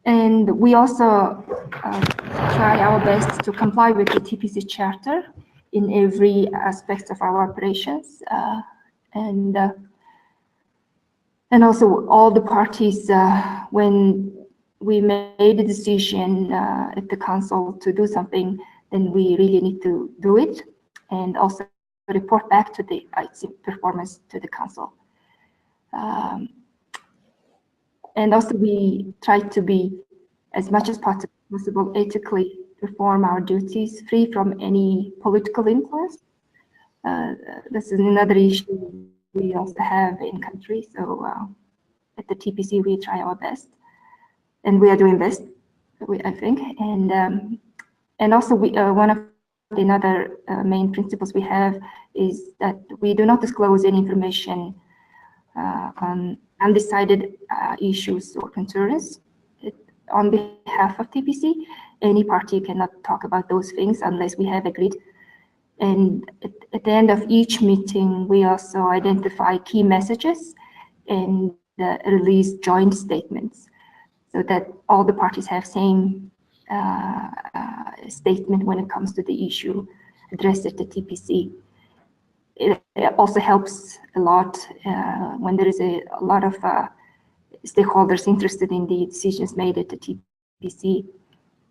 And we also try our best to comply with the TPC Charter in every aspect of our operations. And also all the parties, when we made a decision at the council to do something, then we really need to do it and also report back to the IFC performance to the council. And also we try to be as much as possible ethically perform our duties free from any political influence. This is another issue we also have in country. So at the TPC, we try our best, and we are doing best, I think. And also one of the other main principles we have is that we do not disclose any information on undecided issues or concerns. On behalf of TPC, any party cannot talk about those things unless we have agreed. And at the end of each meeting, we also identify key messages and release joint statements so that all the parties have same statement when it comes to the issue addressed at the TPC. It also helps a lot when there is a lot of stakeholders interested in the decisions made at the TPC.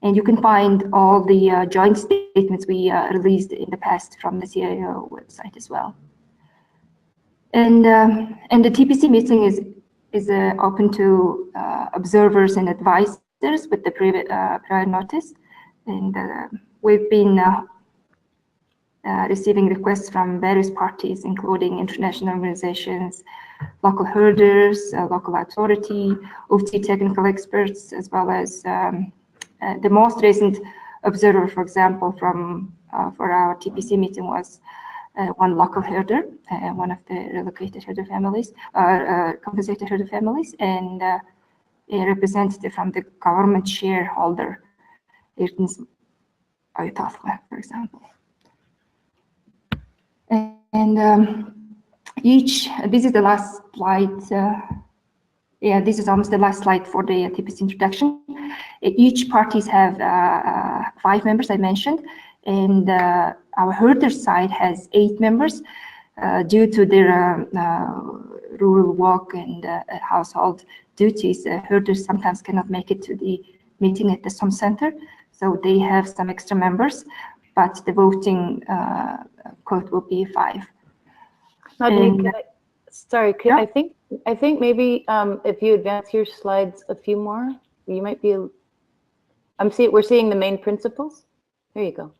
And you can find all the joint statements we released in the past from the CIO website as well. And the TPC meeting is open to observers and advisors with the prior notice. And we've been receiving requests from various parties, including international organizations, local herders, local authority, OT technical experts, as well as the most recent observer, for example, for our TPC meeting was one local herder, one of the relocated herder families, compensated herder families, and a representative from the government shareholder, for example. And this is the last slide. Yeah, this is almost the last slide for the TPC introduction. Each parties have 5 members, I mentioned, and our herder side has 8 members due to their rural work and household duties. Herders sometimes cannot make it to the meeting at the SOM center, so they have some extra members, but the voting quote will be 5. Sorry, yeah? I think maybe if you advance your slides a few more, you might be. We're seeing the main principles. There you go.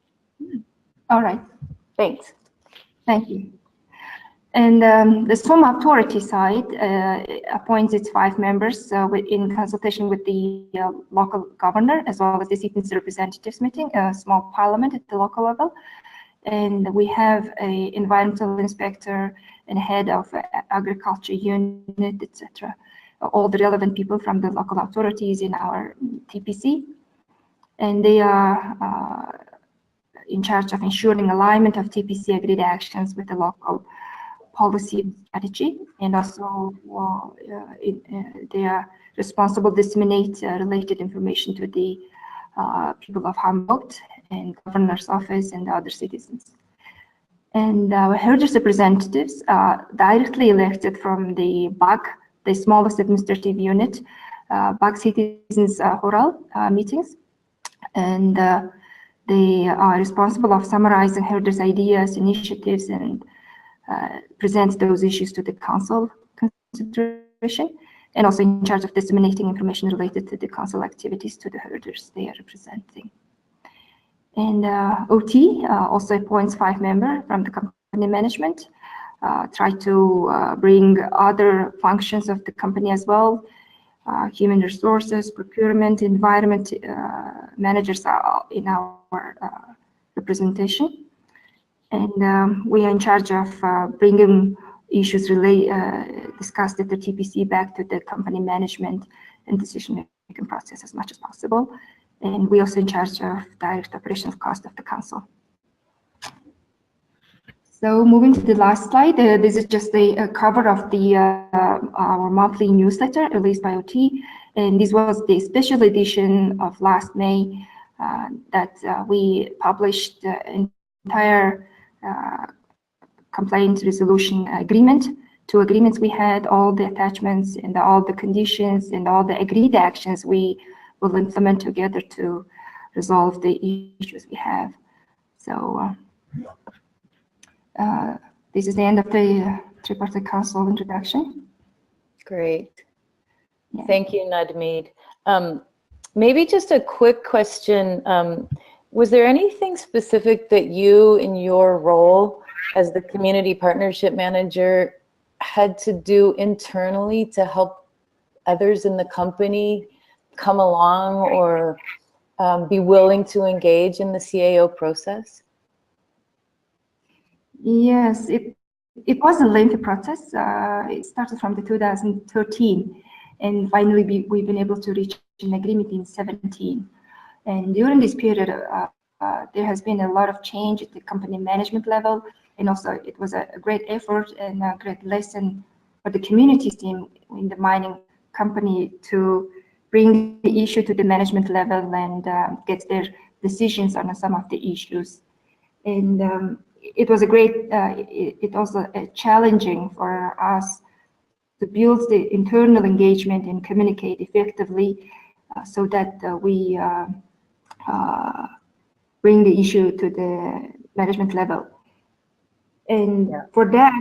All right. Thanks. Thank you. And the SOM authority side appoints its 5 members in consultation with the local governor, as well as the citizens' representatives meeting, a small parliament at the local level. And we have an environmental inspector and head of agriculture unit, etc. All the relevant people from the local authorities in our TPC. And they are in charge of ensuring alignment of TPC agreed actions with the local policy and strategy. And also they are responsible to disseminate related information to the people of Humboldt and governor's office and other citizens. And our herders representatives are directly elected from the BAG, the smallest administrative unit, BAG citizens oral meetings. And they are responsible of summarizing herders' ideas, initiatives, and present those issues to the council consideration, and also in charge of disseminating information related to the council activities to the herders they are representing. And OT also appoints 5 members from the company management, try to bring other functions of the company as well, human resources, procurement, environment managers are in our representation. And we are in charge of bringing issues discussed at the TPC back to the company management and decision-making process as much as possible. And we also in charge of direct operational cost of the council. So moving to the last slide, this is just a cover of the our monthly newsletter released by OT, and this was the special edition of last May that we published the entire complaint resolution agreement. 2 agreements we had, all the attachments and all the conditions and all the agreed actions we will implement together to resolve the issues we have. So this is the end of the Tripartite Council introduction. Great. Yeah. Thank you, Nadmeed. Maybe just a quick question. Was there anything specific that you, in your role as the community partnership manager, had to do internally to help others in the company come along or be willing to engage in the CAO process? Yes, it was a lengthy process. It started from the 2013, and finally we've been able to reach an agreement in 2017. And during this period, there has been a lot of change at the company management level, and also it was a great effort and a great lesson for the communities team in the mining company to bring the issue to the management level and get their decisions on some of the issues. And it was a great, it also challenging for us to build the internal engagement and communicate effectively so that we bring the issue to the management level. And for that,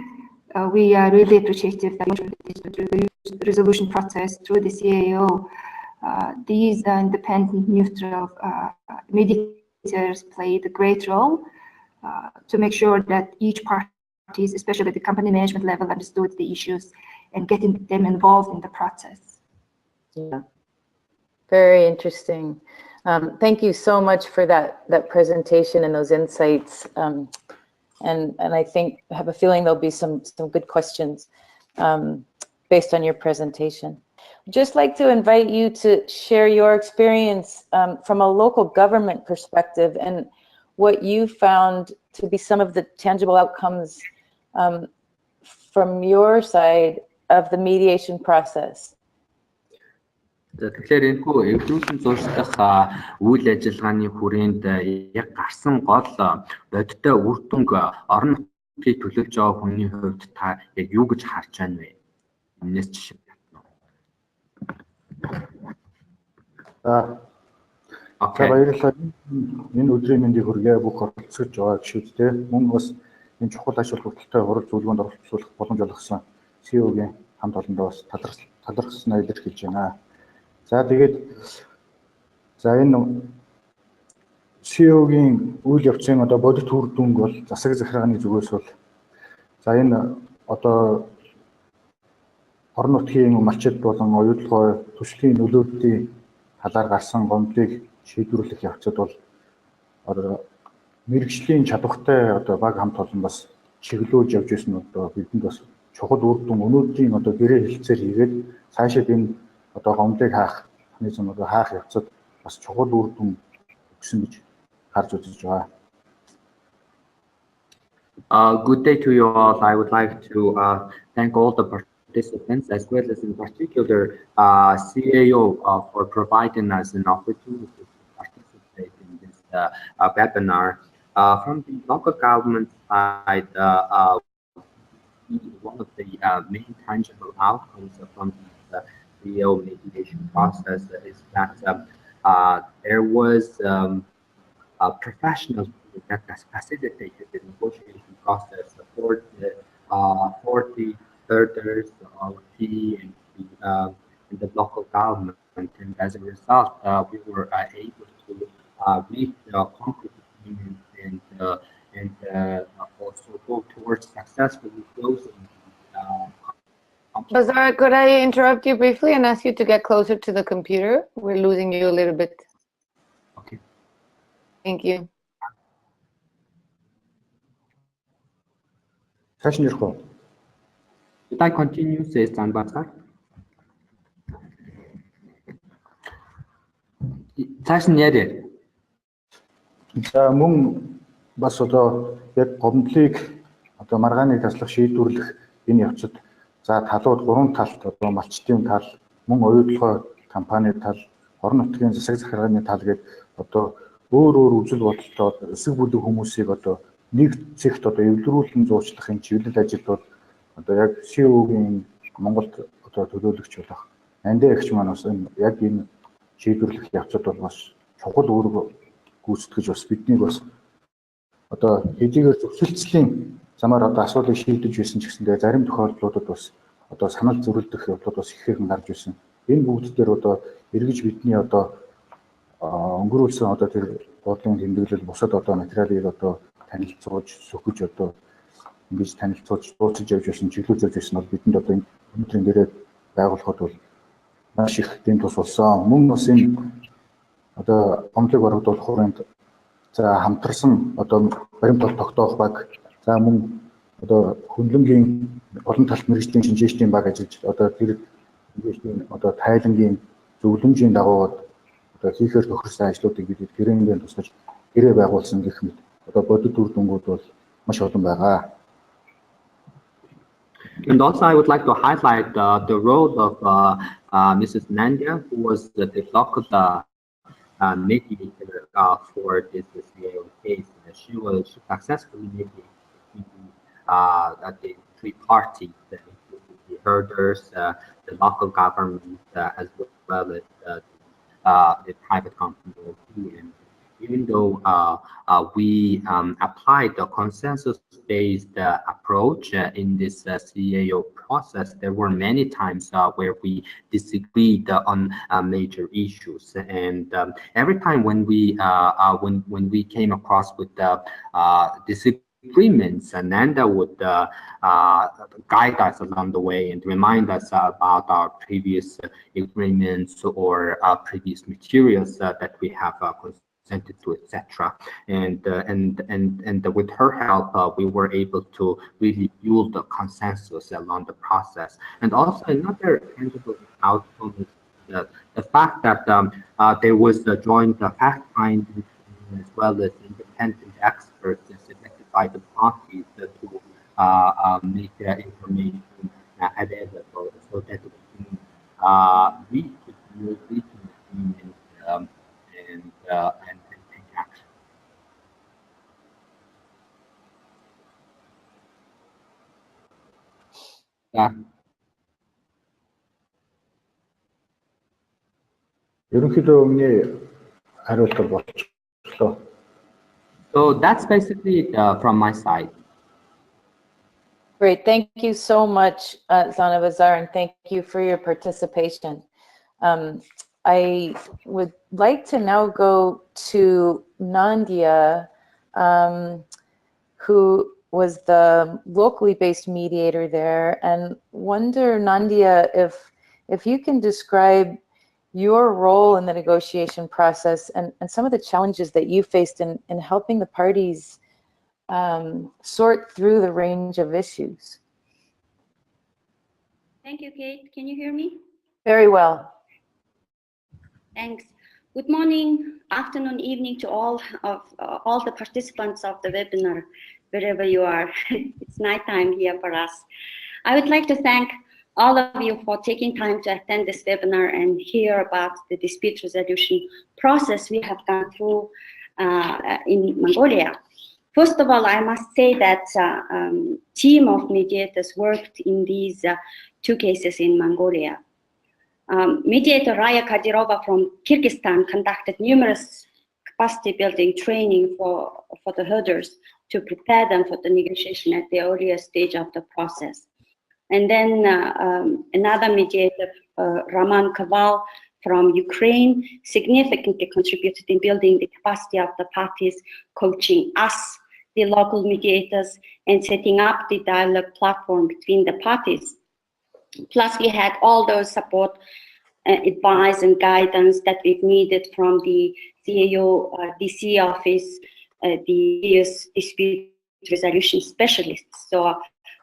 we are really appreciative that the resolution process through the CAO, these independent, neutral mediators played a great role to make sure that each parties, especially at the company management level, understood the issues and getting them involved in the process. Yeah, very interesting. Thank you so much for that presentation and those insights. And I have a feeling there'll be some good questions based on your presentation. I'd just like to invite you to share your experience from a local government perspective and what you found to be some of the tangible outcomes from your side of the mediation process. Тэгэхээр энэ хүү эвлүүшн зуршлах үйл ажиллагааны хүрээнд яг гарсан гол бодиттой үр дүнг орон нутгийг төлөвлөж байгаа хүний хувьд та яг юу гэж харж байна вэ? Энэс жишээ татна уу? Баярлалаа. Энэ өдрийн мэндийг хүргэе бүх оролцож байгаа гишүүдтэй мөн бас энэ чухал ажил хөтөлбөртэй хурал зөвлөгөөнд оролцуулах боломж олгосон CEO-гийн хамт олондоо бас талархснаа илэрхийлж байна. За тэгээд энэ CEO-гийн үйл явцын бодит үр дүнг бол засаг захиргааны зүгээс бол энэ орон нутгийн малчид болон оюутлогоо төслийн нөлөөдлийн талаар гарсан гомдлыг шийдвэрлэх явцад бол мэрэгжлийн чадвартай баг хамт олон бас чиглүүлж явж ирсэн бидэнд бас чухал үр дүн өнөөдрийн гэрээ хэлцээр хийгээд цаашид энэ гомдлыг хаах механизм хаах явцад бас чухал үр дүн өгсөн гэж харж үзэж байгаа. Good day to you all. I would like to thank all the participants as well as in particular CAO for providing us an opportunity to participate in this webinar. From the local government side, one of the main tangible outcomes from the CAO mediation process is that there was a professional that has facilitated the negotiation process for the herders, OT, and the local government. And as a result, we were able to reach concrete agreements and also go towards successfully closing. Bazar, could I interrupt you briefly and ask you to get closer to the computer? We're losing you a little bit. Okay. Thank you. Цааш нь ярих уу? Should I continue, says Tanbata? Цааш нь яриа. За мөн бас одоо яг гомдлыг одоо маргааныг таслах шийдвэрлэх энэ явцад за талууд гурван талт одоо малчтын тал, мөн оюутлогоо компани тал, орон нутгийн засаг захиргааны тал гэдэг одоо өөр үзэл бодолтой эсэг бүлэг хүмүүсийг одоо нэг цэгт одоо эвлэрүүлэн зуучлах энэ чиглэл ажил бол одоо яг CEO-гийн Монголд одоо төлөөлөгч болох Андэ эгч маань бас яг энэ шийдвэрлэх явцад бол бас чухал үүрэг гүйцэтгэж бас биднийг бас одоо хэдийгээр зөвшөлтслийн замаар одоо асуудлыг шийдэж байсан ч гэсэндээ зарим тохиолдлуудад бас одоо санал зөрүүлдэх явдлууд бас ихээхэн гарч ирсэн. Энэ бүгд дээр одоо эргэж бидний одоо өнгөрүүлсэн одоо тэр бодлын тэмдэглэл бусад одоо материалыг одоо танилцуулж сөхөж одоо ингэж танилцуулж дуусаж явж байсан чиглүүлж явж байсан бол бидэнд одоо өнөөдрийн дээрээ байгуулахад бол маш их дэм тус болсон. Мөн бас энэ одоо гомдлыг барагдуулах хүрээнд за хамтарсан одоо баримт тогтоох баг за мөн одоо хөндлөнгийн олон талт мэргэжлийн шинжээчдийн баг ажиллаж одоо тэр шинжээчдийн одоо тайлангийн зөвлөмжийн дагуу одоо хийхээр тохирсон ажлуудыг бид гэрээндээ тусгаж гэрээ байгуулсан гэх мэт одоо бодит үр дүнгууд бол маш олон байгаа. And also, I would like to highlight the role of Mrs. Nandia, who was the local mediator for this CAO case. She was successfully mediated between the three parties, the herders, the local government, as well as the private company. And even though we applied the consensus-based approach in this CAO process, there were many times where we disagreed on major issues. And every time when we came across with disagreements, Nanda would guide us along the way and remind us about our previous agreements or previous materials that we have consented to, etc. And with her help, we were able to really build the consensus along the process. And also another tangible outcome is the fact that there was a joint fact-finding as well as independent experts selected by the parties to make information available so that we can reach more recent agreements and take action. Ерөнхийдөө өмнө хариулт болчихлоо. So that's basically it from my side. Great, thank you so much, Zanabazar, and thank you for your participation. I would like to now go to Nandia, who was the locally based mediator there, and wonder, Nandia, if you can describe your role in the negotiation process and some of the challenges that you faced in helping the parties sort through the range of issues. Thank you, Kate. Can you hear me? Very well. Thanks. Good morning, afternoon, evening to all the participants of the webinar, wherever you are. It's nighttime here for us. I would like to thank all of you for taking time to attend this webinar and hear about the dispute resolution process we have gone through in Mongolia. First of all, I must say that team of mediators worked in these two cases in Mongolia. Mediator Raya Kadyrova from Kyrgyzstan conducted numerous capacity building training for the herders to prepare them for the negotiation at the earlier stage of the process. And then another mediator, Roman Koval from Ukraine, significantly contributed in building the capacity of the parties, coaching us, the local mediators, and setting up the dialogue platform between the parties. Plus, we had all those support, advice, and guidance that we've needed from the CAO DC office, the dispute resolution specialists. So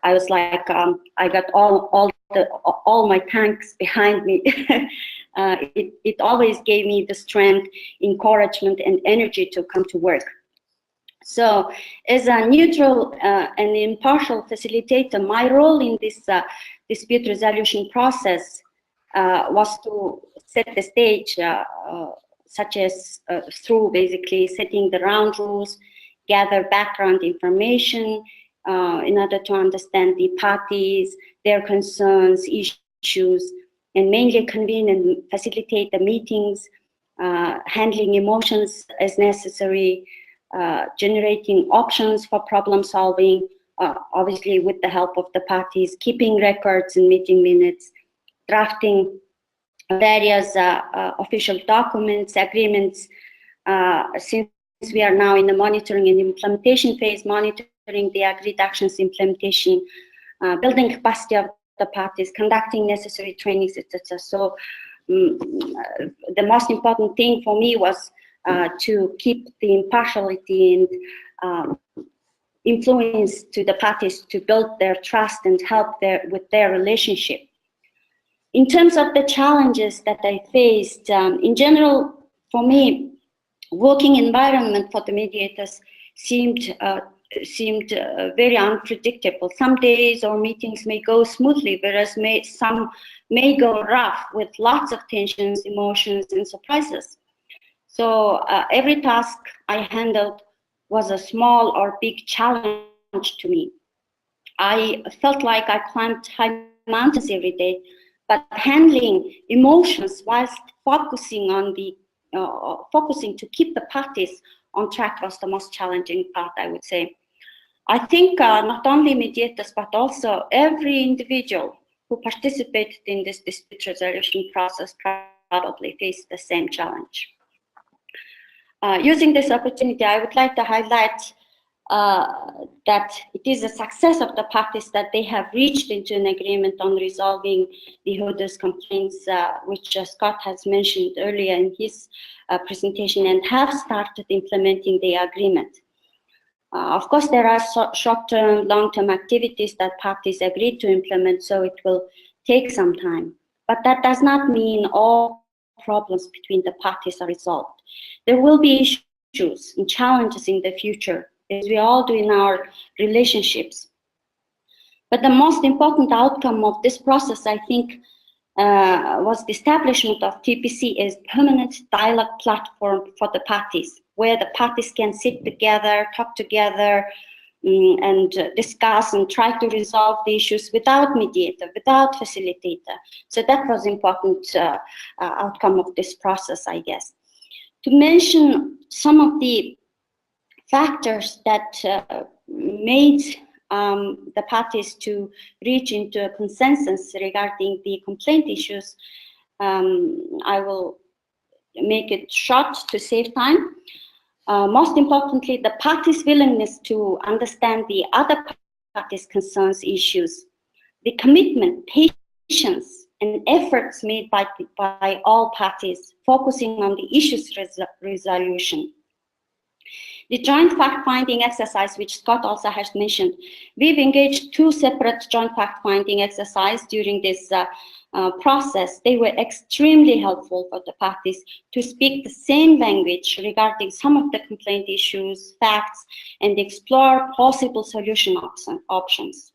I was like, I got all my tanks behind me. It always gave me the strength, encouragement, and energy to come to work. So as a neutral and impartial facilitator, my role in this dispute resolution process was to set the stage, such as through basically setting the ground rules, gather background information in order to understand the parties, their concerns, issues, and mainly convene and facilitate the meetings, handling emotions as necessary, generating options for problem solving, obviously with the help of the parties, keeping records and meeting minutes, drafting various official documents, agreements, since we are now in the monitoring and implementation phase, monitoring the agreed actions implementation, building capacity of the parties, conducting necessary trainings, etc. So the most important thing for me was to keep the impartiality and influence to the parties to build their trust and help with their relationship. In terms of the challenges that I faced, in general, for me, working environment for the mediators seemed very unpredictable. Some days or meetings may go smoothly, whereas some may go rough with lots of tensions, emotions, and surprises. So every task I handled was a small or big challenge to me. I felt like I climbed high mountains every day, but handling emotions whilst focusing on focusing to keep the parties on track was the most challenging part, I would say. I think not only mediators, but also every individual who participated in this dispute resolution process probably faced the same challenge. Using this opportunity, I would like to highlight that it is a success of the parties that they have reached into an agreement on resolving the holders' complaints, which Scott has mentioned earlier in his presentation, and have started implementing the agreement. Of course, there are short-term, long-term activities that parties agreed to implement, so it will take some time. But that does not mean all problems between the parties are resolved. There will be issues and challenges in the future, as we all do in our relationships. But the most important outcome of this process, I think, was the establishment of TPC as permanent dialogue platform for the parties, where the parties can sit together, talk together, and discuss and try to resolve the issues without mediator, without facilitator. So that was important outcome of this process, I guess. To mention some of the factors that made the parties to reach into a consensus regarding the complaint issues, I will make it short to save time. Most importantly, the parties' willingness to understand the other parties' concerns, issues, the commitment, patience, and efforts made by all parties, focusing on the issues resolution. The joint fact-finding exercise, which Scott also has mentioned, we've engaged 2 separate joint fact-finding exercises during this process. They were extremely helpful for the parties to speak the same language regarding some of the complaint issues, facts, and explore possible solution options.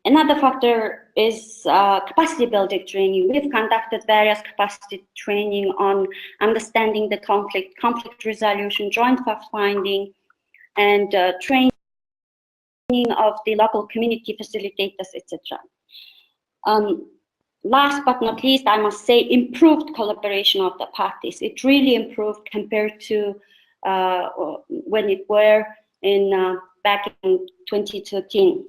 Another factor is capacity building training. We've conducted various capacity training on understanding the conflict resolution, joint fact-finding, and training of the local community facilitators, etc. Last but not least, I must say, improved collaboration of the parties. It really improved compared to when it were back in 2013.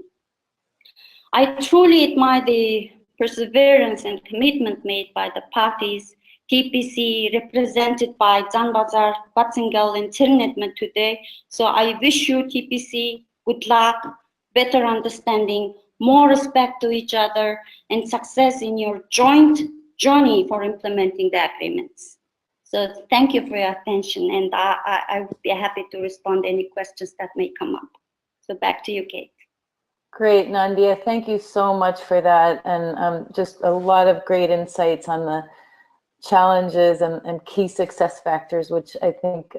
I truly admire the perseverance and commitment made by the parties, TPC, represented by Zanbazar, Batsingel, and Tirnetman today. So I wish you, TPC, good luck, better understanding, more respect to each other, and success in your joint journey for implementing the agreements. So thank you for your attention, and I would be happy to respond to any questions that may come up. So back to you, Kate. Great, Nandia. Thank you so much for that. And just a lot of great insights on the challenges and key success factors, which I think,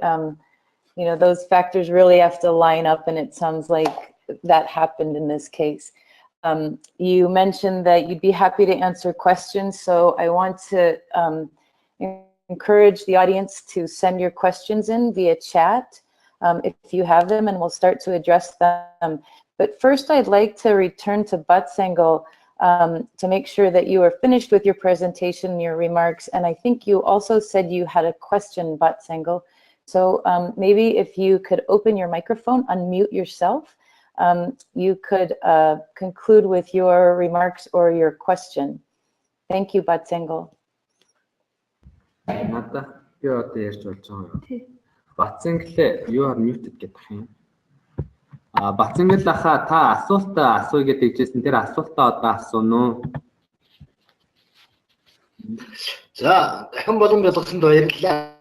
you know, those factors really have to line up, and it sounds like that happened in this case. You mentioned that you'd be happy to answer questions, so I want to encourage the audience to send your questions in via chat if you have them, and we'll start to address them. But first, I'd like to return to Batsengel to make sure that you are finished with your presentation, your remarks, and I think you also said you had a question, Batsengel. So maybe if you could open your microphone, unmute yourself, you could conclude with your remarks or your question. Thank you, Batsengel. Batsengel, you are muted гэдэг юм. Batsengel аха та асуулт асууя гэдэг жисэн тэр асуултаа одоо асууна уу? За, дахин боломж олгосонд баярлалаа.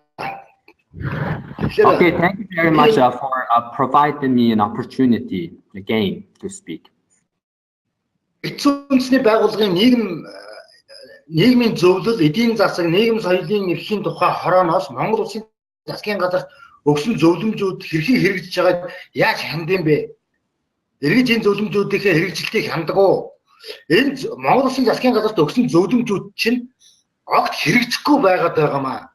Okay, thank you very much for providing me an opportunity again to speak. Эцэг үндэсний байгууллагын нийгмийн зөвлөл, эдийн засаг, нийгэм соёлын эрхийн тухай хорооноос Монгол улсын засгийн газар өгсөн зөвлөмжүүд хэрхэн хэрэгжиж байгааг яаж хандсан бэ? Эргэж энэ зөвлөмжүүдийнхээ хэрэгжилтийг хандаг уу? Энэ Монгол улсын засгийн газарт өгсөн зөвлөмжүүд чинь огт хэрэгжихгүй байгаад байгаамаа.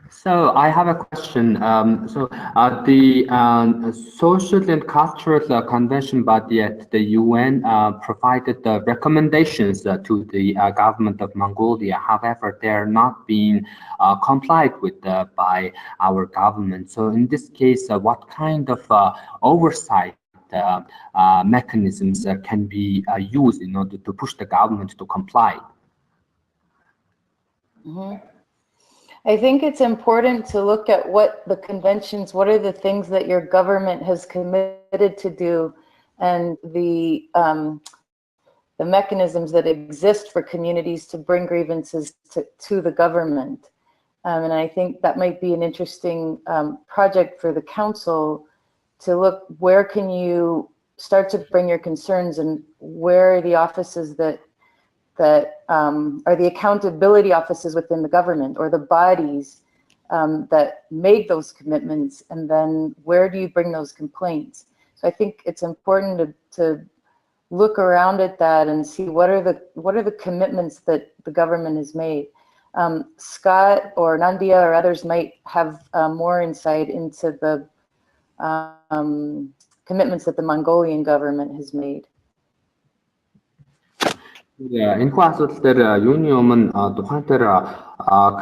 So I have a question. The Social and Cultural Convention body at the UN provided the recommendations to the government of Mongolia. However, they are not being complied with by our government. So in this case, what kind of oversight mechanisms can be used in order to push the government to comply? I think it's important to look at what the conventions, what are the things that your government has committed to do, and the mechanisms that exist for communities to bring grievances to the government. And I think that might be an interesting project for the council to look, where can you start to bring your concerns, and where are the offices that are the accountability offices within the government, or the bodies that make those commitments, and then where do you bring those complaints? So I think it's important to look around at that and see what are the commitments that the government has made. Scott or Nandia or others might have more insight into the commitments that the Mongolian government has made. Энэхүү асуудал дээр юуны өмнө тухайн тэр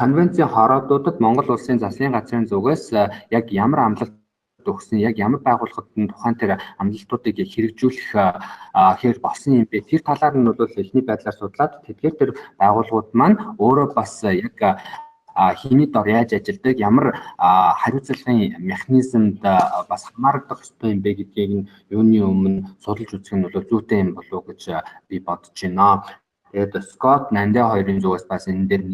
конвенцийн хороодуудад Монгол улсын засгийн газрын зүгээс яг ямар амлалт өгсөн, яг ямар байгууллагад нь тухайн тэр амлалтуудыг хэрэгжүүлэх хэрэг болсон юм бэ? Тэр талаар нь бол эхний байдлаар судлаад тэдгээр тэр байгууллагууд маань өөрөө бас яг хийний дор яаж ажилладаг, ямар хариуцлагын механизмд бас хамаардаг ёстой юм бэ гэдгийг нь юуны өмнө судалж үзэх нь бол зүйтэй юм болов уу гэж би бодож байна. Тэгээд Scott, Nandia хоёрын зүгээс бас энэ дээр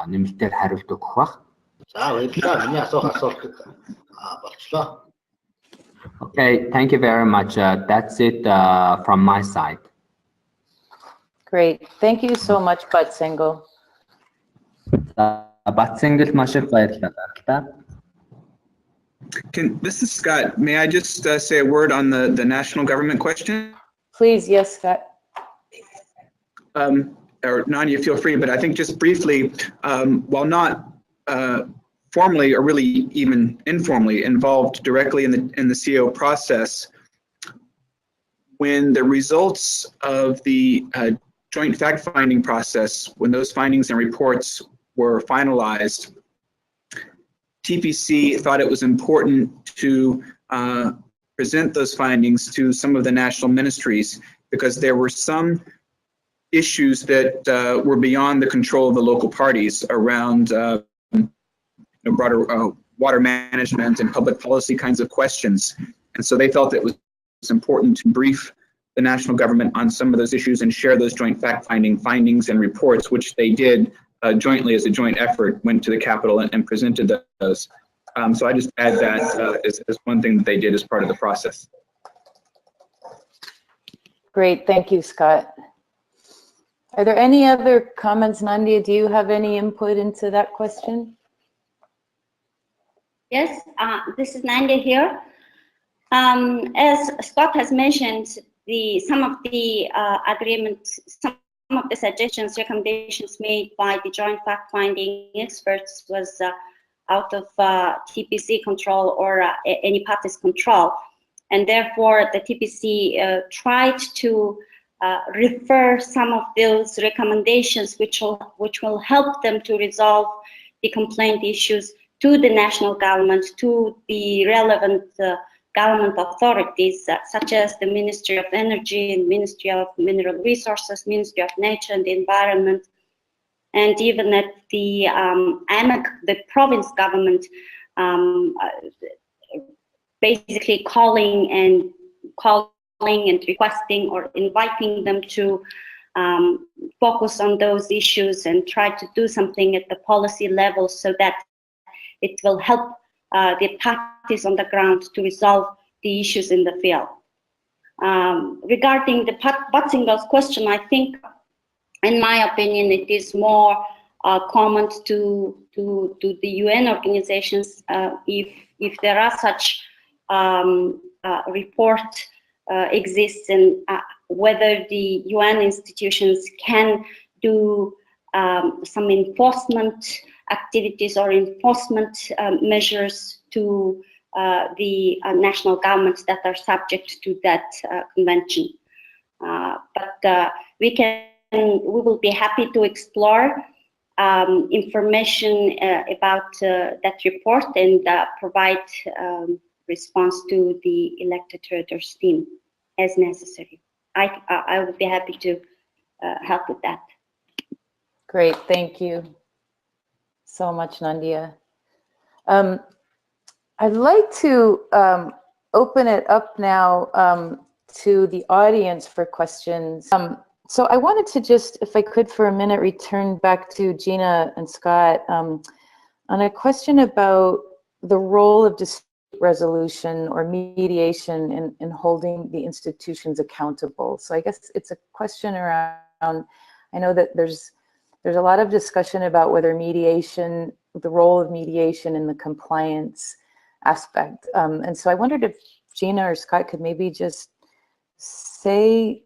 нэмэлтээр хариулт өгөх бах. За, баярлалаа. Миний асуулт болчлоо. Okay, thank you very much. That's it from my side. Great. Thank you so much, Batsengel. Batsengel маш их баярлалаа. This is Scott. May I just say a word on the national government question? Please, yes, Scott. Or Nadia, feel free, but I think just briefly, while not formally or really even informally involved directly in the CO process, when the results of the joint fact-finding process, when those findings and reports were finalized, TPC thought it was important to present those findings to some of the national ministries, because there were some issues that were beyond the control of the local parties around broader water management and public policy kinds of questions. And so they felt it was important to brief the national government on some of those issues and share those joint fact-finding findings and reports, which they did jointly as a joint effort, went to the Capitol and presented those. So I just add that as one thing that they did as part of the process. Great, thank you, Scott. Are there any other comments? Nandia, do you have any input into that question? Yes, this is Nandia here. As Scott has mentioned, some of the agreements, some of the suggestions, recommendations made by the joint fact-finding experts was out of TPC control or any party's control. And therefore, the TPC tried to refer some of those recommendations which will help them to resolve the complaint issues to the national government, to the relevant government authorities, such as the Ministry of Energy and Ministry of Mineral Resources, Ministry of Nature and the Environment, and even at the the province government, basically calling and requesting or inviting them to focus on those issues and try to do something at the policy level so that it will help the parties on the ground to resolve the issues in the field. Regarding the Batsingal's question, I think, in my opinion, it is more common to the UN organizations if there are such report exists and whether the UN institutions can do some enforcement activities or enforcement measures to the national governments that are subject to that convention. But we will be happy to explore information about that report and provide response to the elected traders team as necessary. I would be happy to help with that. Great, thank you so much, Nandia. I'd like to open it up now to the audience for questions. So I wanted to just, if I could for a minute, return back to Gina and Scott on a question about the role of dispute resolution or mediation in holding the institutions accountable. So I guess it's a question around, I know that there's a lot of discussion about whether mediation, the role of mediation in the compliance aspect. And so I wondered if Gina or Scott could maybe just say,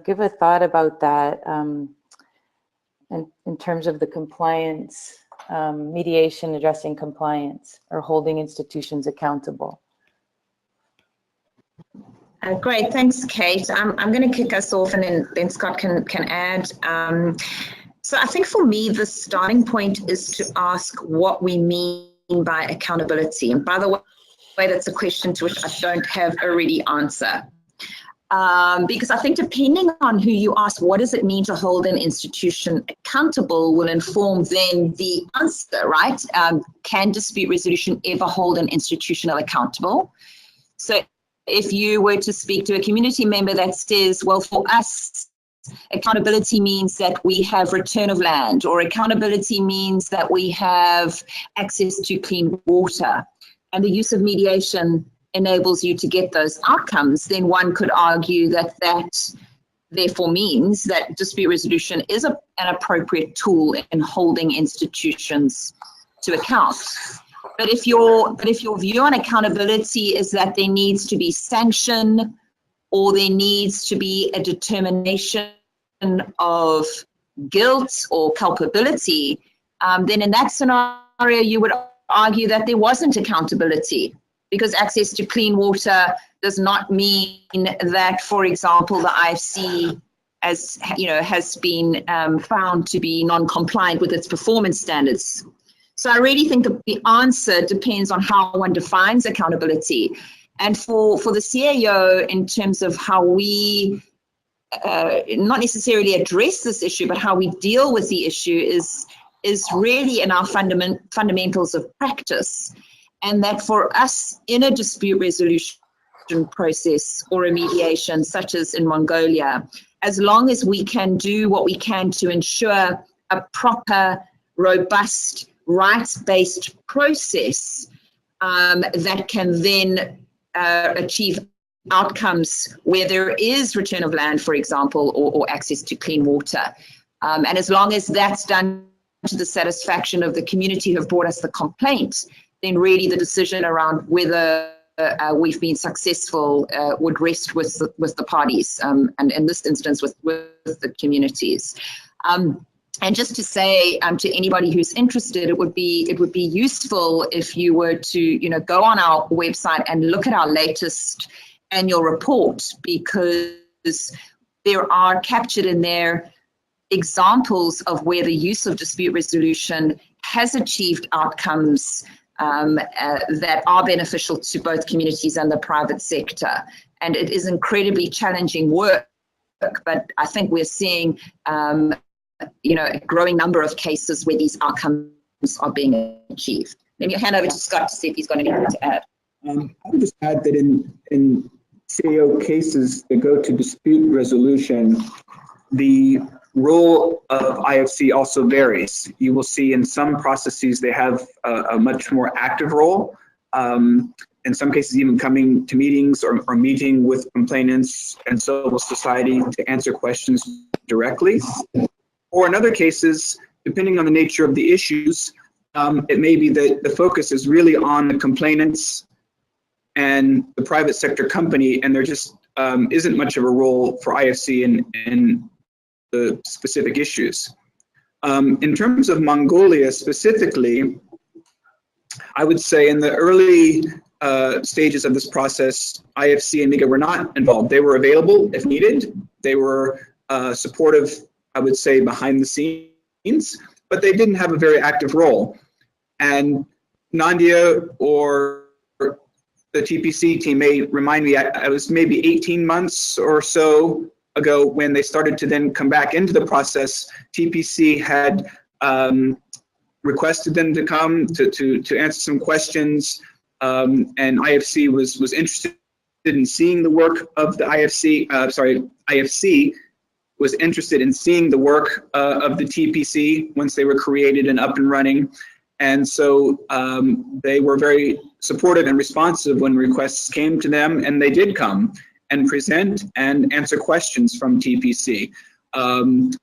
give a thought about that in terms of the compliance, mediation addressing compliance or holding institutions accountable. Great, thanks, Kate. I'm going to kick us off and then Scott can add. So I think for me, the starting point is to ask what we mean by accountability. And by the way, that's a question to which I don't have a ready answer. Because I think depending on who you ask, what does it mean to hold an institution accountable will inform then the answer, right? Can dispute resolution ever hold an institution accountable? So if you were to speak to a community member that says, well, for us, accountability means that we have return of land, or accountability means that we have access to clean water, and the use of mediation enables you to get those outcomes, then one could argue that therefore means that dispute resolution is an appropriate tool in holding institutions to account. But if your view on accountability is that there needs to be sanction or there needs to be a determination of guilt or culpability, then in that scenario you would argue that there wasn't accountability, because access to clean water does not mean that, for example, the IFC has been found to be non-compliant with its performance standards. So I really think that the answer depends on how one defines accountability. And for the CAO, in terms of how we not necessarily address this issue, but how we deal with the issue is really in our fundamentals of practice. And that for us in a dispute resolution process or a mediation, such as in Mongolia, as long as we can do what we can to ensure a proper, robust rights-based process that can then achieve outcomes where there is return of land, for example, or access to clean water. And as long as that's done to the satisfaction of the community who have brought us the complaint, then really the decision around whether we've been successful would rest with the parties, and in this instance with the communities. And just to say to anybody who's interested, it would be useful if you were to go on our website and look at our latest annual report, because there are captured in there examples of where the use of dispute resolution has achieved outcomes that are beneficial to both communities and the private sector. And it is incredibly challenging work, but I think we're seeing a growing number of cases where these outcomes are being achieved. Let me hand over to Scott to see if he's got anything to add. I would just add that in CAO cases that go to dispute resolution, the role of IFC also varies. You will see in some processes they have a much more active role. In some cases, even coming to meetings or meeting with complainants and civil society to answer questions directly. Or in other cases, depending on the nature of the issues, it may be that the focus is really on the complainants and the private sector company, and there just isn't much of a role for IFC in the specific issues. In terms of Mongolia specifically, I would say in the early stages of this process, IFC and MIGA were not involved. They were available if needed. They were supportive, I would say, behind the scenes, but they didn't have a very active role. And Nandia or the TPC team may remind me, I was maybe 18 months or so ago when they started to then come back into the process. TPC had requested them to come to answer some questions, and IFC was interested in seeing the work of the IFC was interested in seeing the work of the TPC once they were created and up and running. And so they were very supportive and responsive when requests came to them, and they did come and present and answer questions from TPC.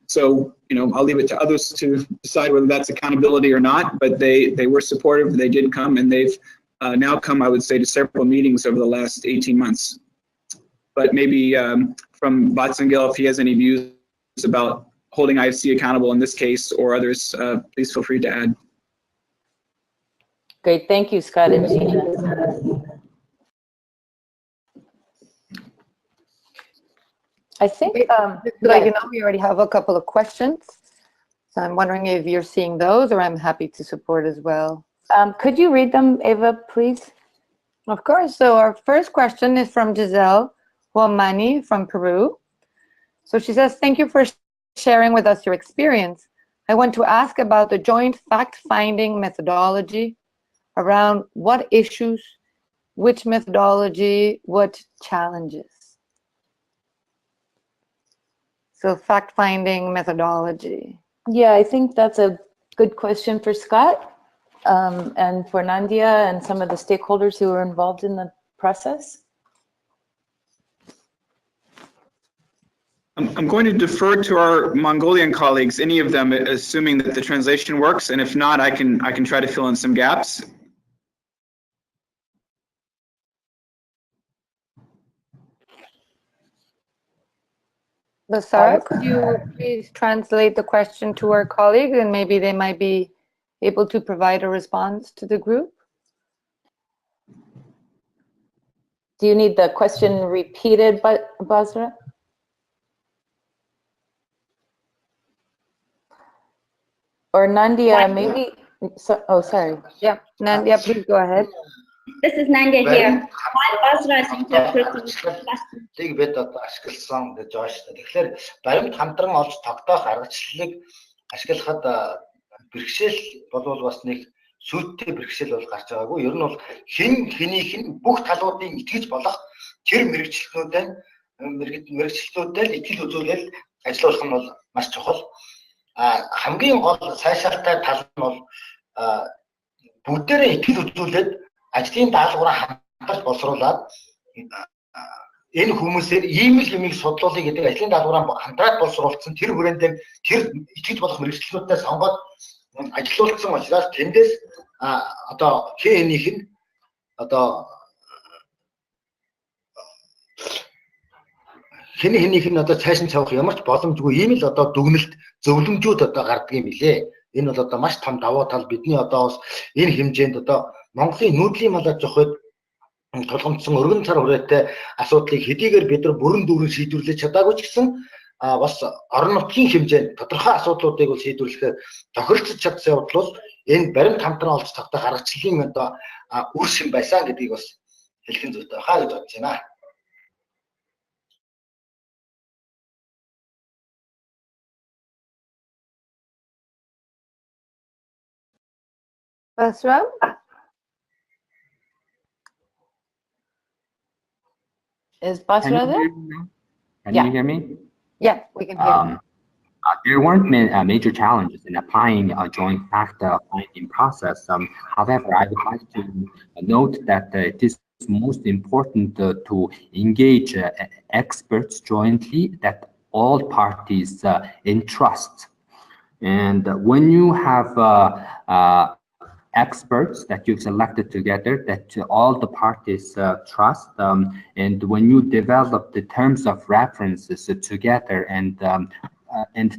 So, I'll leave it to others to decide whether that's accountability or not, but they were supportive, they did come, and they've now come, I would say, to several meetings over the last 18 months. But maybe from Vatsangel, if he has any views about holding IFC accountable in this case or others, please feel free to add. Great, thank you, Scott and Gina. I think, we already have a couple of questions. So I'm wondering if you're seeing those, or I'm happy to support as well. Could you read them, Eva, please? Of course. So our first question is from Giselle Huamani from Peru. So she says, thank you for sharing with us your experience. I want to ask about the joint fact-finding methodology around what issues, which methodology, what challenges. So fact-finding methodology. Yeah, I think that's a good question for Scott and for Nandia and some of the stakeholders who are involved in the process. I'm going to defer to our Mongolian colleagues, any of them, assuming that the translation works, and if not, I can try to fill in some gaps. Sarah, could you please translate the question to our colleagues, and maybe they might be able to provide a response to the group? Do you need the question repeated, Basra? Or Nandia, maybe? Oh, sorry. Yeah, Nandia, please go ahead. This is Nandia here. While Basra is interpreting Тийг бид одоо ашигласан гэж байгаа шүү дээ. Тэгэхээр баримт хамтран олж тогтоох аргачлалыг ашиглахад бэрхшээл болвол бас нэг сүйттэй бэрхшээл бол гарч байгаагүй. Ер нь бол хэн хэнийх нь бүх талуудын итгэж болох тэр мэрэгчлэлтүүдэд л итгэл үзүүлэл ажиллуулах нь бол маш чухал. Хамгийн гол сайшаалтай тал нь бол бүгдээрээ итгэл үзүүлээд ажлын даалгавраа хамтарч боловсруулад энэ хүмүүсээр ийм л юмыг судлуулъя гэдэг ажлын даалгавраа хамтраад боловсруулсан тэр хүрээнд тэр итгэж болох мэргэжлүүдээ сонгоод ажилуулсан учраас тэндээс одоо хэнийх нь одоо хэнийх нь одоо цааш нь цавах ямар ч боломжгүй ийм л одоо дүгнэлт зөвлөмжүүд одоо гардаг юм билээ. Энэ бол одоо маш том давуу тал бидний одоо бас энэ хэмжээнд одоо Монголын нүүдлийн малаа зохиод тулгамдсан өргөн цар хүрээтэй асуудлыг хэдийгээр бид нар бүрэн дүүрэн шийдвэрлэж чадаагүй ч гэсэн бас орон нутгийн хэмжээнд тодорхой асуудлуудыг бол шийдвэрлэхээр тохиролцож чадсан явдал бол энэ баримт хамтран олж тогтоох аргачлалын одоо үр шим байсан гэдгийг бас хэлэх нь зүйтэй хаа гэж бодож байна. Basra? Is Basra there? Can you hear me? Yeah, we can hear you. There weren't major challenges in applying a joint fact-finding process. However, I would like to note that it is most important to engage experts jointly that all parties entrust. And when you have experts that you've selected together that all the parties trust, and when you develop the terms of references together and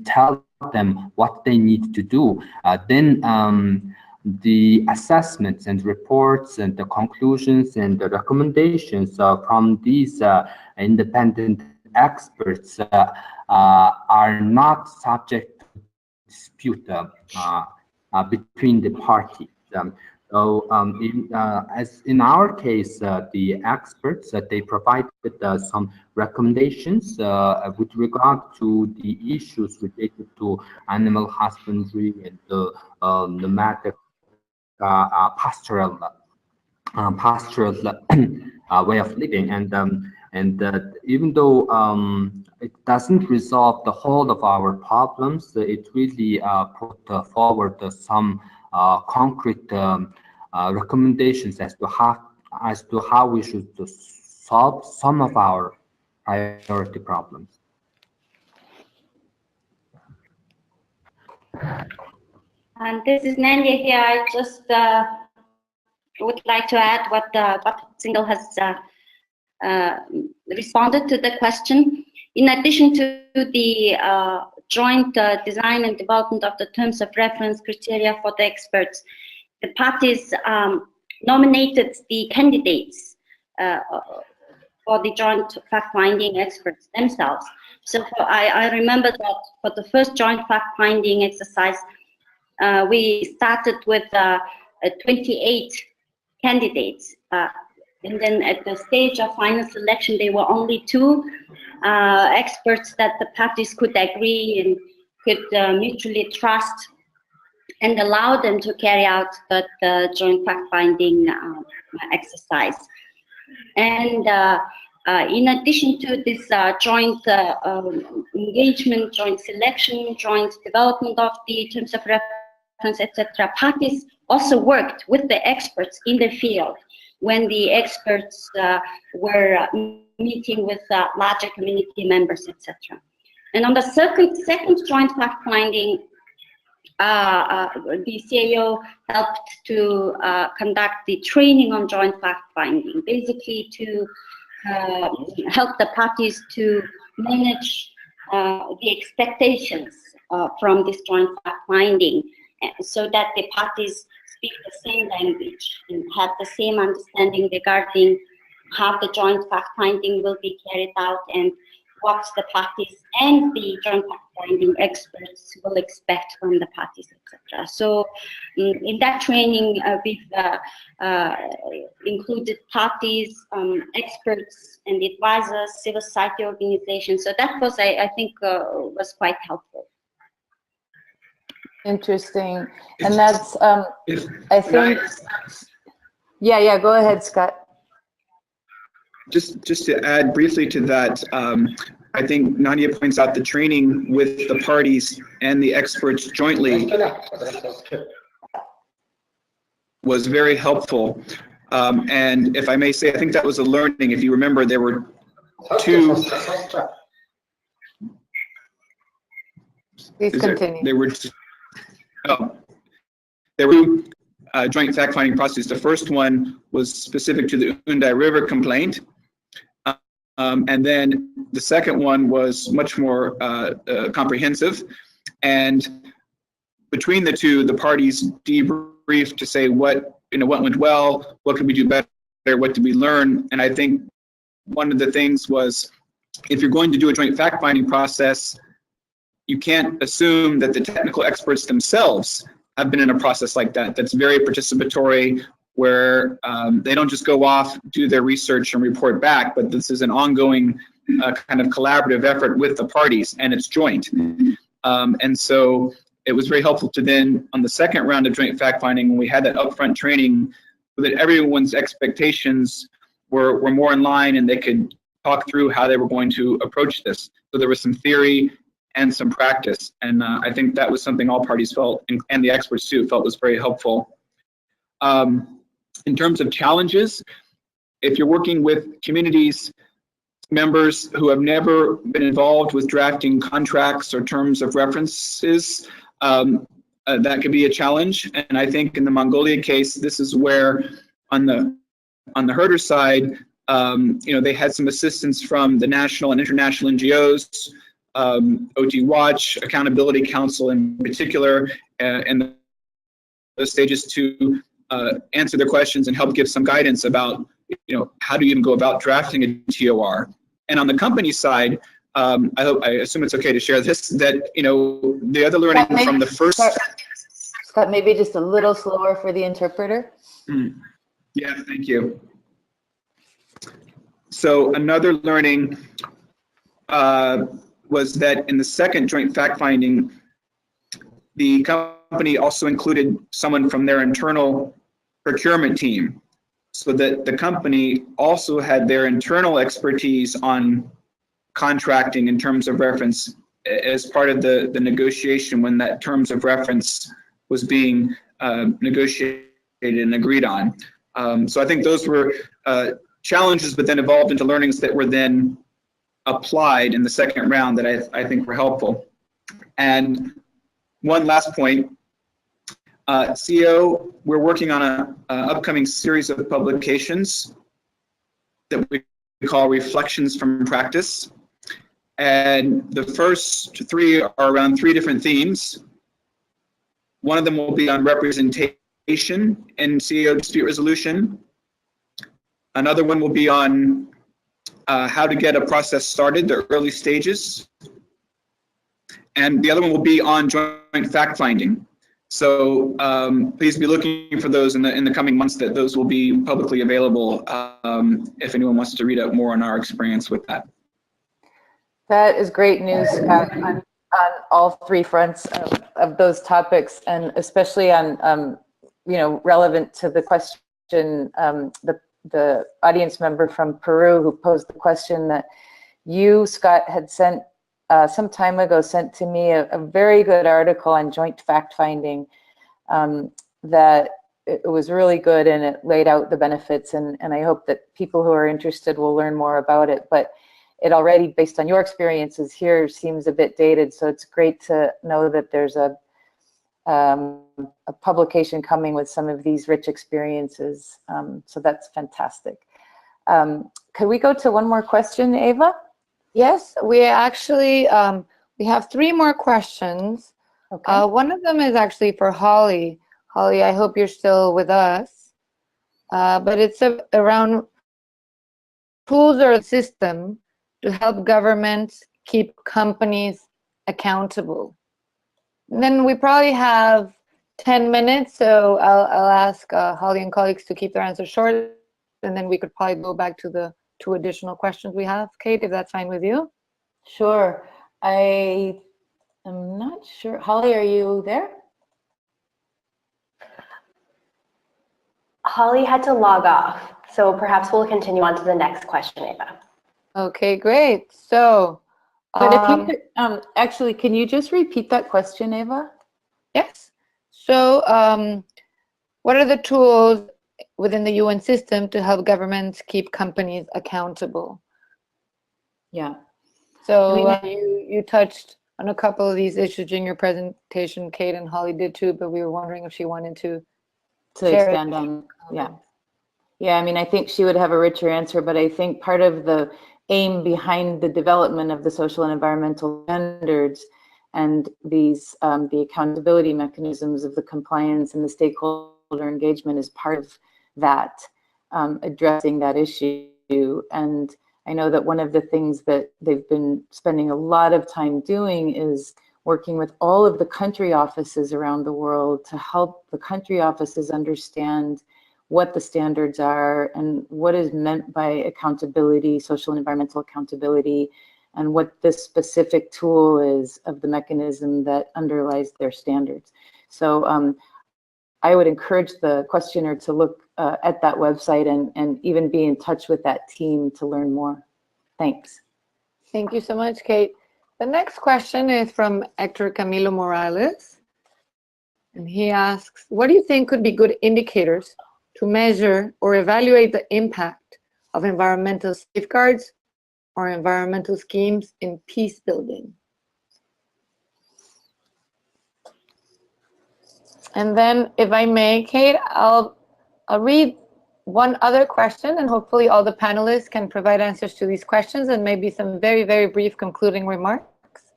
tell them what they need to do, then the assessments and reports and the conclusions and the recommendations from these independent experts are not subject to dispute between the parties. As in our case, the experts they provided some recommendations with regard to the issues related to animal husbandry and the nomadic pastoral way of living, and even though it doesn't resolve the whole of our problems, it really put forward some concrete recommendations as to how we should solve some of our priority problems. And this is Nanya here. I just would like to add what Single has responded to the question. In addition to the joint design and development of the terms of reference criteria for the experts, the parties nominated the candidates for the joint fact-finding experts themselves. So I remember that for the first joint fact-finding exercise, we started with 28 candidates. And then at the stage of final selection, there were only 2 experts that the parties could agree and could mutually trust and allow them to carry out the joint fact-finding exercise. And in addition to this joint engagement, joint selection, joint development of the terms of reference, etc., parties also worked with the experts in the field when the experts were meeting with larger community members, etc. And on the second joint fact-finding, the CAO helped to conduct the training on joint fact-finding, basically to help the parties to manage the expectations from this joint fact-finding, so that the parties speak the same language and have the same understanding regarding how the joint fact-finding will be carried out and what the parties and the joint fact-finding experts will expect from the parties, etc. So in that training, we've included parties, experts and advisors, civil society organizations. So that was, I think, was quite helpful. Interesting. And that's, I think, yeah, go ahead, Scott. Just to add briefly to that, I think Nadia points out the training with the parties and the experts jointly. was very helpful. And if I may say, I think that was a learning. If you remember, there were two. Please continue. There were two joint fact-finding processes. The first one was specific to the Undai River complaint. And then the second one was much more comprehensive. And between the two, the parties debriefed to say what went well, what could we do better, what did we learn. And I think one of the things was, if you're going to do a joint fact-finding process, you can't assume that the technical experts themselves have been in a process like that. That's very participatory, where they don't just go off, do their research and report back, but this is an ongoing kind of collaborative effort with the parties, and it's joint. And so it was very helpful to then, on the second round of joint fact-finding, when we had that upfront training, so that everyone's expectations were more in line and they could talk through how they were going to approach this. So there was some theory and some practice, and I think that was something all parties felt, and the experts too, felt was very helpful. In terms of challenges, if you're working with communities, members who have never been involved with drafting contracts or terms of references, that could be a challenge. And I think in the Mongolia case, this is where on the herder side, they had some assistance from the national and international NGOs, OT Watch, Accountability Council in particular, and those stages to answer their questions and help give some guidance about, how do you even go about drafting a TOR. And on the company side, I assume it's okay to share this, that, the other learning from the first. Scott, maybe just a little slower for the interpreter. Yeah, thank you. So another learning was that in the second joint fact-finding, the company also included someone from their internal procurement team, so that the company also had their internal expertise on contracting in terms of reference as part of the negotiation when that terms of reference was being negotiated and agreed on. So I think those were challenges, but then evolved into learnings that were then applied in the second round that I think were helpful. And one last point, CO, we're working on an upcoming series of publications that we call Reflections from Practice. And the first three are around three different themes. One of them will be on representation in CEO dispute resolution. Another one will be on how to get a process started, the early stages. And the other one will be on joint fact-finding. So please be looking for those in the coming months, that those will be publicly available if anyone wants to read up more on our experience with that. That is great news, Scott, on all three fronts of those topics, and especially on, relevant to the question, the audience member from Peru who posed the question that you, Scott, had sent some time ago, sent to me a very good article on joint fact-finding that it was really good, and it laid out the benefits, and I hope that people who are interested will learn more about it. But it already, based on your experiences here, seems a bit dated, so it's great to know that there's a publication coming with some of these rich experiences, so that's fantastic. Could we go to one more question, Ava? Yes, we actually, we have three more questions. Okay. One of them is actually for Holly. Holly, I hope you're still with us. But it's around tools or a system to help governments keep companies accountable. And then we probably have 10 minutes, so I'll ask Holly and colleagues to keep their answers short, and then we could probably go back to the two additional questions we have. Kate, if that's fine with you? Sure. I am not sure. Holly, are you there? Holly had to log off, so perhaps we'll continue on to the next question, Ava. Okay, great. So, but if you could, actually, can you just repeat that question, Ava? Yes. So, what are the tools within the UN system to help governments keep companies accountable? Yeah. So you touched on a couple of these issues during your presentation. Kate and Holly did too, but we were wondering if she wanted to expand on. Yeah, I mean, I think she would have a richer answer, but I think part of the aim behind the development of the social and environmental standards and these the accountability mechanisms of the compliance and the stakeholder engagement is part of that, addressing that issue. And I know that one of the things that they've been spending a lot of time doing is working with all of the country offices around the world to help the country offices understand what the standards are and what is meant by accountability, social and environmental accountability, and what this specific tool is of the mechanism that underlies their standards. So I would encourage the questioner to look at that website and even be in touch with that team to learn more. Thanks. Thank you so much, Kate. The next question is from Hector Camilo Morales. And he asks, what do you think could be good indicators to measure or evaluate the impact of environmental safeguards or environmental schemes in peace building? And then, if I may, Kate, I'll read one other question, and hopefully all the panelists can provide answers to these questions and maybe some very, very brief concluding remarks.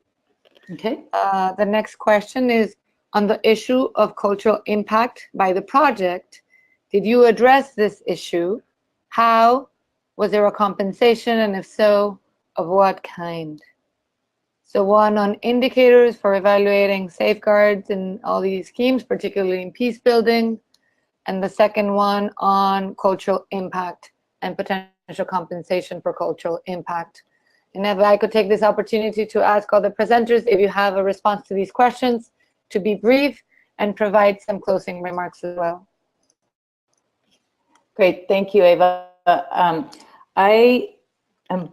Okay. The next question is on the issue of cultural impact by the project. Did you address this issue? How? Was there a compensation? And if so, of what kind? So one on indicators for evaluating safeguards in all these schemes, particularly in peace building. And the second one on cultural impact and potential compensation for cultural impact. And if I could take this opportunity to ask all the presenters, if you have a response to these questions, to be brief and provide some closing remarks as well. Great, thank you, Eva. I am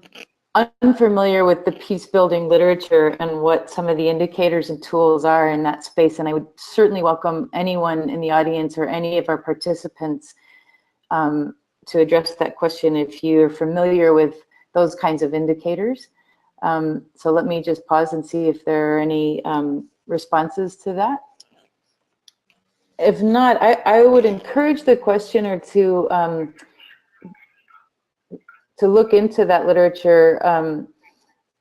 unfamiliar with the peace building literature and what some of the indicators and tools are in that space, and I would certainly welcome anyone in the audience or any of our participants to address that question if you're familiar with those kinds of indicators. So let me just pause and see if there are any responses to that. If not, I would encourage the questioner to look into that literature,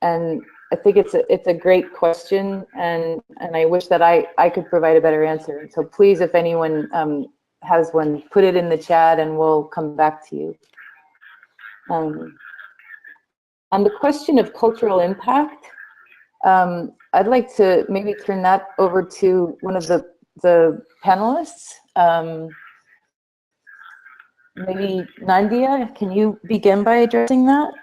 and I think it's a great question, and I wish that I could provide a better answer. So please, if anyone has one, put it in the chat and we'll come back to you. On the question of cultural impact, I'd like to maybe turn that over to one of the panelists. Maybe Nandia, can you begin by addressing that?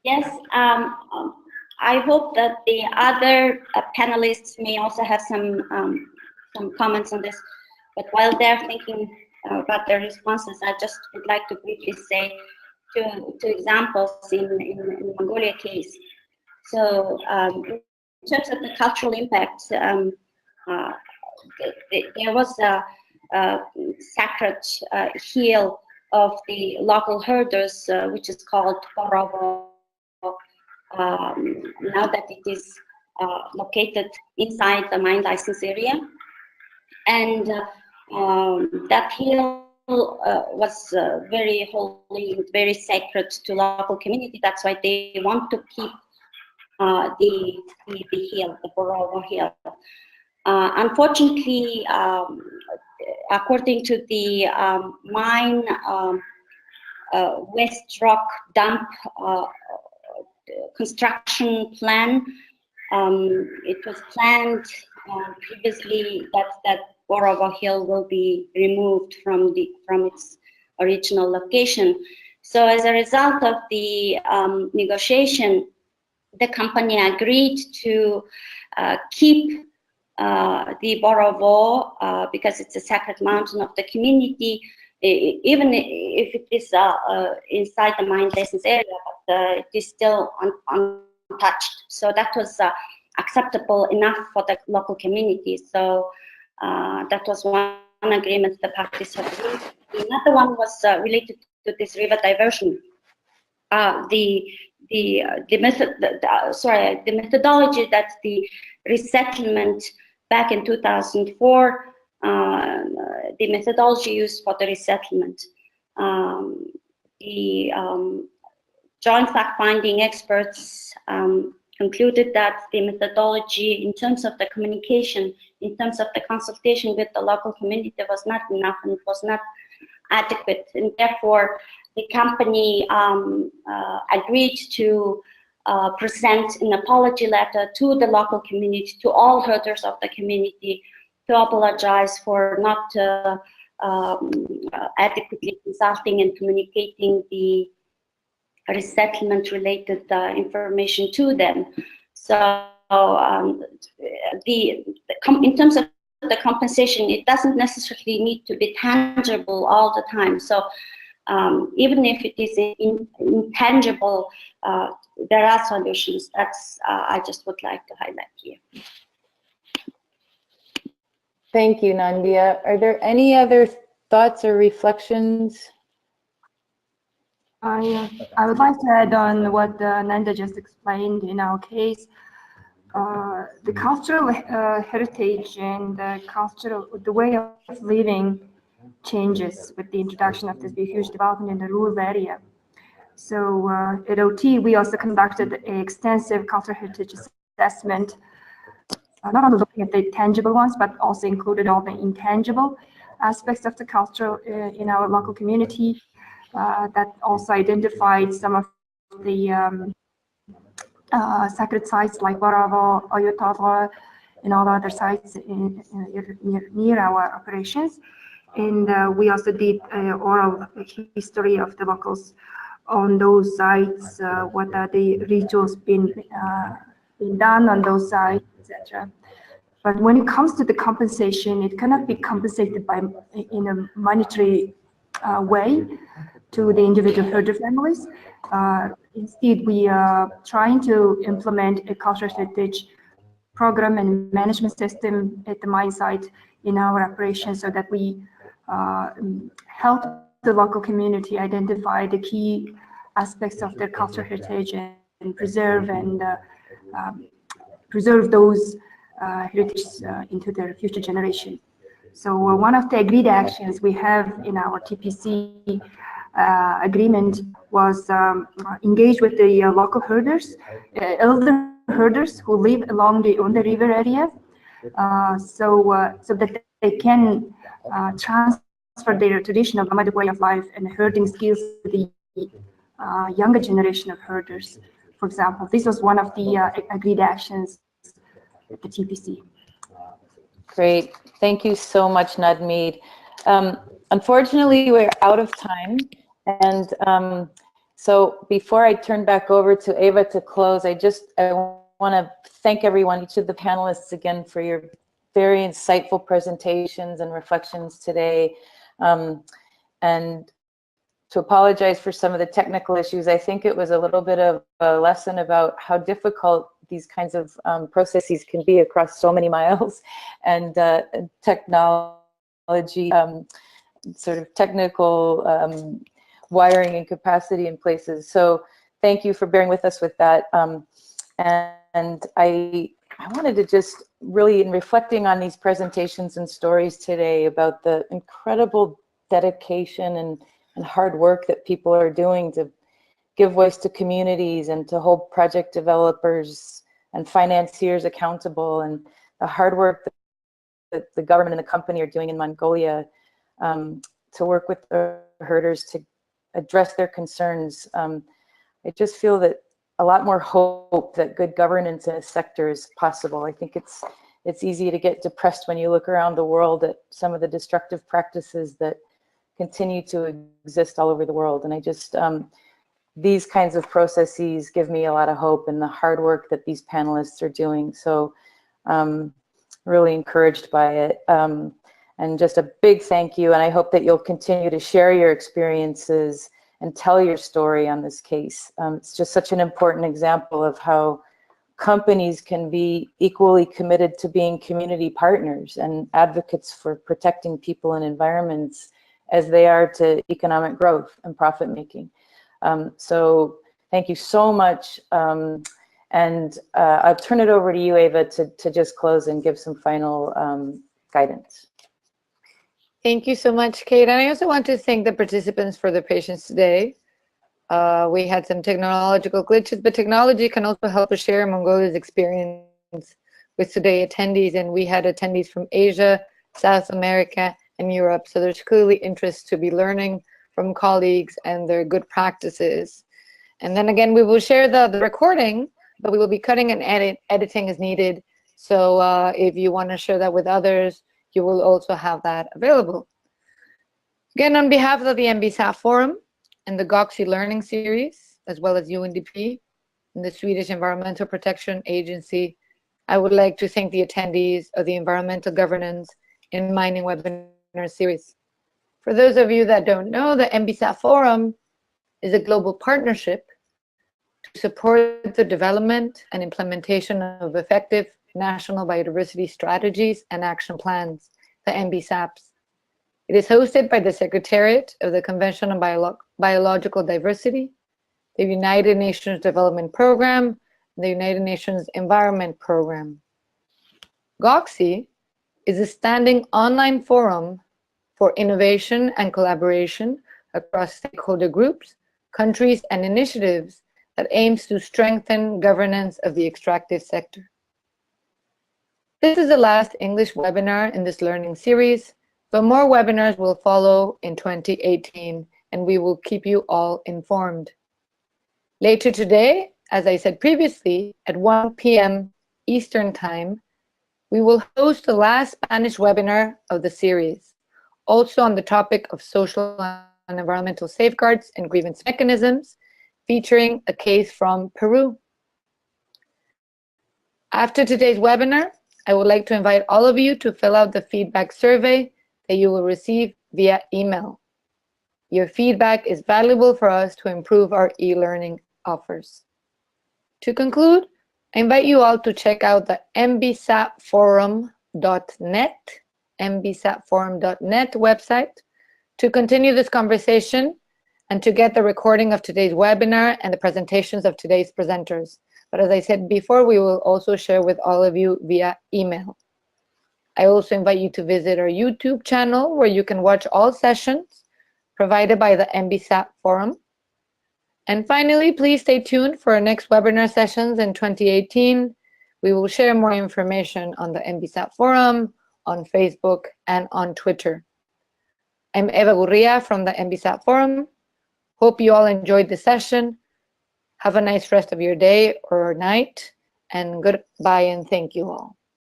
Yes, I hope that the other panelists may also have some comments on this. But while they're thinking about their responses, I just would like to briefly say two examples in the Mongolia case. So in terms of the cultural impact, there was a sacred hill of the local herders, which is called Borovo. Now that it is located inside the mine license area. And that hill was very holy, very sacred to local community. That's why they want to keep the hill, the Borovo hill. Unfortunately, according to the mine West Rock dump construction plan, it was planned previously that Borovo hill will be removed from its original location. So as a result of the negotiation, the company agreed to keep the Borovo because it's a sacred mountain of the community, even if it is inside the mine license area, but it is still untouched. So that was acceptable enough for the local community. So that was one agreements the parties have reached. Another one was related to this river diversion. The methodology that the resettlement back in 2004, the methodology used for the resettlement. The joint fact-finding experts concluded that the methodology in terms of the communication, in terms of the consultation with the local community was not enough and was not adequate, and therefore the company agreed to present an apology letter to the local community, to all herders of the community, to apologize for not adequately consulting and communicating the resettlement related information to them. So in terms of the compensation, it doesn't necessarily need to be tangible all the time. So even if it is intangible, there are solutions. That's I just would like to highlight here. Thank you, Nandia. Are there any other thoughts or reflections? I would like to add on what Nanda just explained in our case. The cultural heritage and the way of living changes with the introduction of this huge development in the rural area. So at OT, we also conducted an extensive cultural heritage assessment, not only looking at the tangible ones, but also included all the intangible aspects of the culture in our local community. That also identified some of the sacred sites like Waravo, Oyotoro, and all other sites near our operations. And we also did oral history of the locals on those sites, what are the rituals been done on those sites, etc. But when it comes to the compensation, it cannot be compensated in a monetary way to the individual herder families. Instead, we are trying to implement a cultural heritage program and management system at the mine site in our operations so that we help the local community identify the key aspects of their cultural heritage and preserve those heritages into their future generation. So one of the agreed actions we have in our TPC agreement was engage with the local herders, elder herders who live along on the river area, so that they can transfer their traditional nomadic way of life and herding skills to the younger generation of herders. For example, this was one of the agreed actions at the TPC. Great. Thank you so much, Nadmeed. Unfortunately, we're out of time. And so before I turn back over to Eva to close, I want to thank everyone, each of the panelists again for your very insightful presentations and reflections today. And to apologize for some of the technical issues. I think it was a little bit of a lesson about how difficult these kinds of processes can be across so many miles, and technology, sort of technical wiring and capacity in places. So thank you for bearing with us with that. And I wanted to just really, in reflecting on these presentations and stories today about the incredible dedication and hard work that people are doing to give voice to communities and to hold project developers and financiers accountable, and the hard work that the government and the company are doing in Mongolia to work with the herders to address their concerns. I just feel that a lot more hope that good governance in a sector is possible. I think it's easy to get depressed when you look around the world at some of the destructive practices that continue to exist all over the world. And I just, these kinds of processes give me a lot of hope in the hard work that these panelists are doing. So really encouraged by it. And just a big thank you. And I hope that you'll continue to share your experiences and tell your story on this case. It's just such an important example of how companies can be equally committed to being community partners and advocates for protecting people and environments as they are to economic growth and profit making. So thank you so much. And I'll turn it over to you, Eva, to just close and give some final guidance. Thank you so much, Kate. And I also want to thank the participants for their patience today. We had some technological glitches, but technology can also help us share Mongolia's experience with today attendees. And we had attendees from Asia, South America, and Europe. So there's clearly interest to be learning from colleagues and their good practices. And then again, we will share the recording, but we will be cutting and editing as needed. So if you want to share that with others, you will also have that available. Again, on behalf of the MBSAP Forum and the GOXI Learning Series, as well as UNDP and the Swedish Environmental Protection Agency, I would like to thank the attendees of the Environmental Governance in Mining webinar series. For those of you that don't know, the MBSAP Forum is a global partnership to support the development and implementation of effective national biodiversity strategies and action plans, the MBSAPs. It is hosted by the Secretariat of the Convention on Biological Diversity, the United Nations Development Program, and the United Nations Environment Program. GOXI is a standing online forum for innovation and collaboration across stakeholder groups, countries, and initiatives that aims to strengthen governance of the extractive sector. This is the last English webinar in this learning series, but more webinars will follow in 2018, and we will keep you all informed. Later today, as I said previously, at 1 p.m. Eastern Time, we will host the last Spanish webinar of the series, also on the topic of social and environmental safeguards and grievance mechanisms, featuring a case from Peru. After today's webinar, I would like to invite all of you to fill out the feedback survey that you will receive via email. Your feedback is valuable for us to improve our e-learning offers. To conclude, I invite you all to check out the mbsapforum.net website to continue this conversation and to get the recording of today's webinar and the presentations of today's presenters. But as I said before, we will also share with all of you via email. I also invite you to visit our YouTube channel where you can watch all sessions provided by the MBSAP Forum. And finally, please stay tuned for our next webinar sessions in 2018. We will share more information on the MBSAP Forum, on Facebook, and on Twitter. I'm Eva Gurria from the MBSAP Forum. Hope you all enjoyed the session. Have a nice rest of your day or night, and goodbye and thank you all.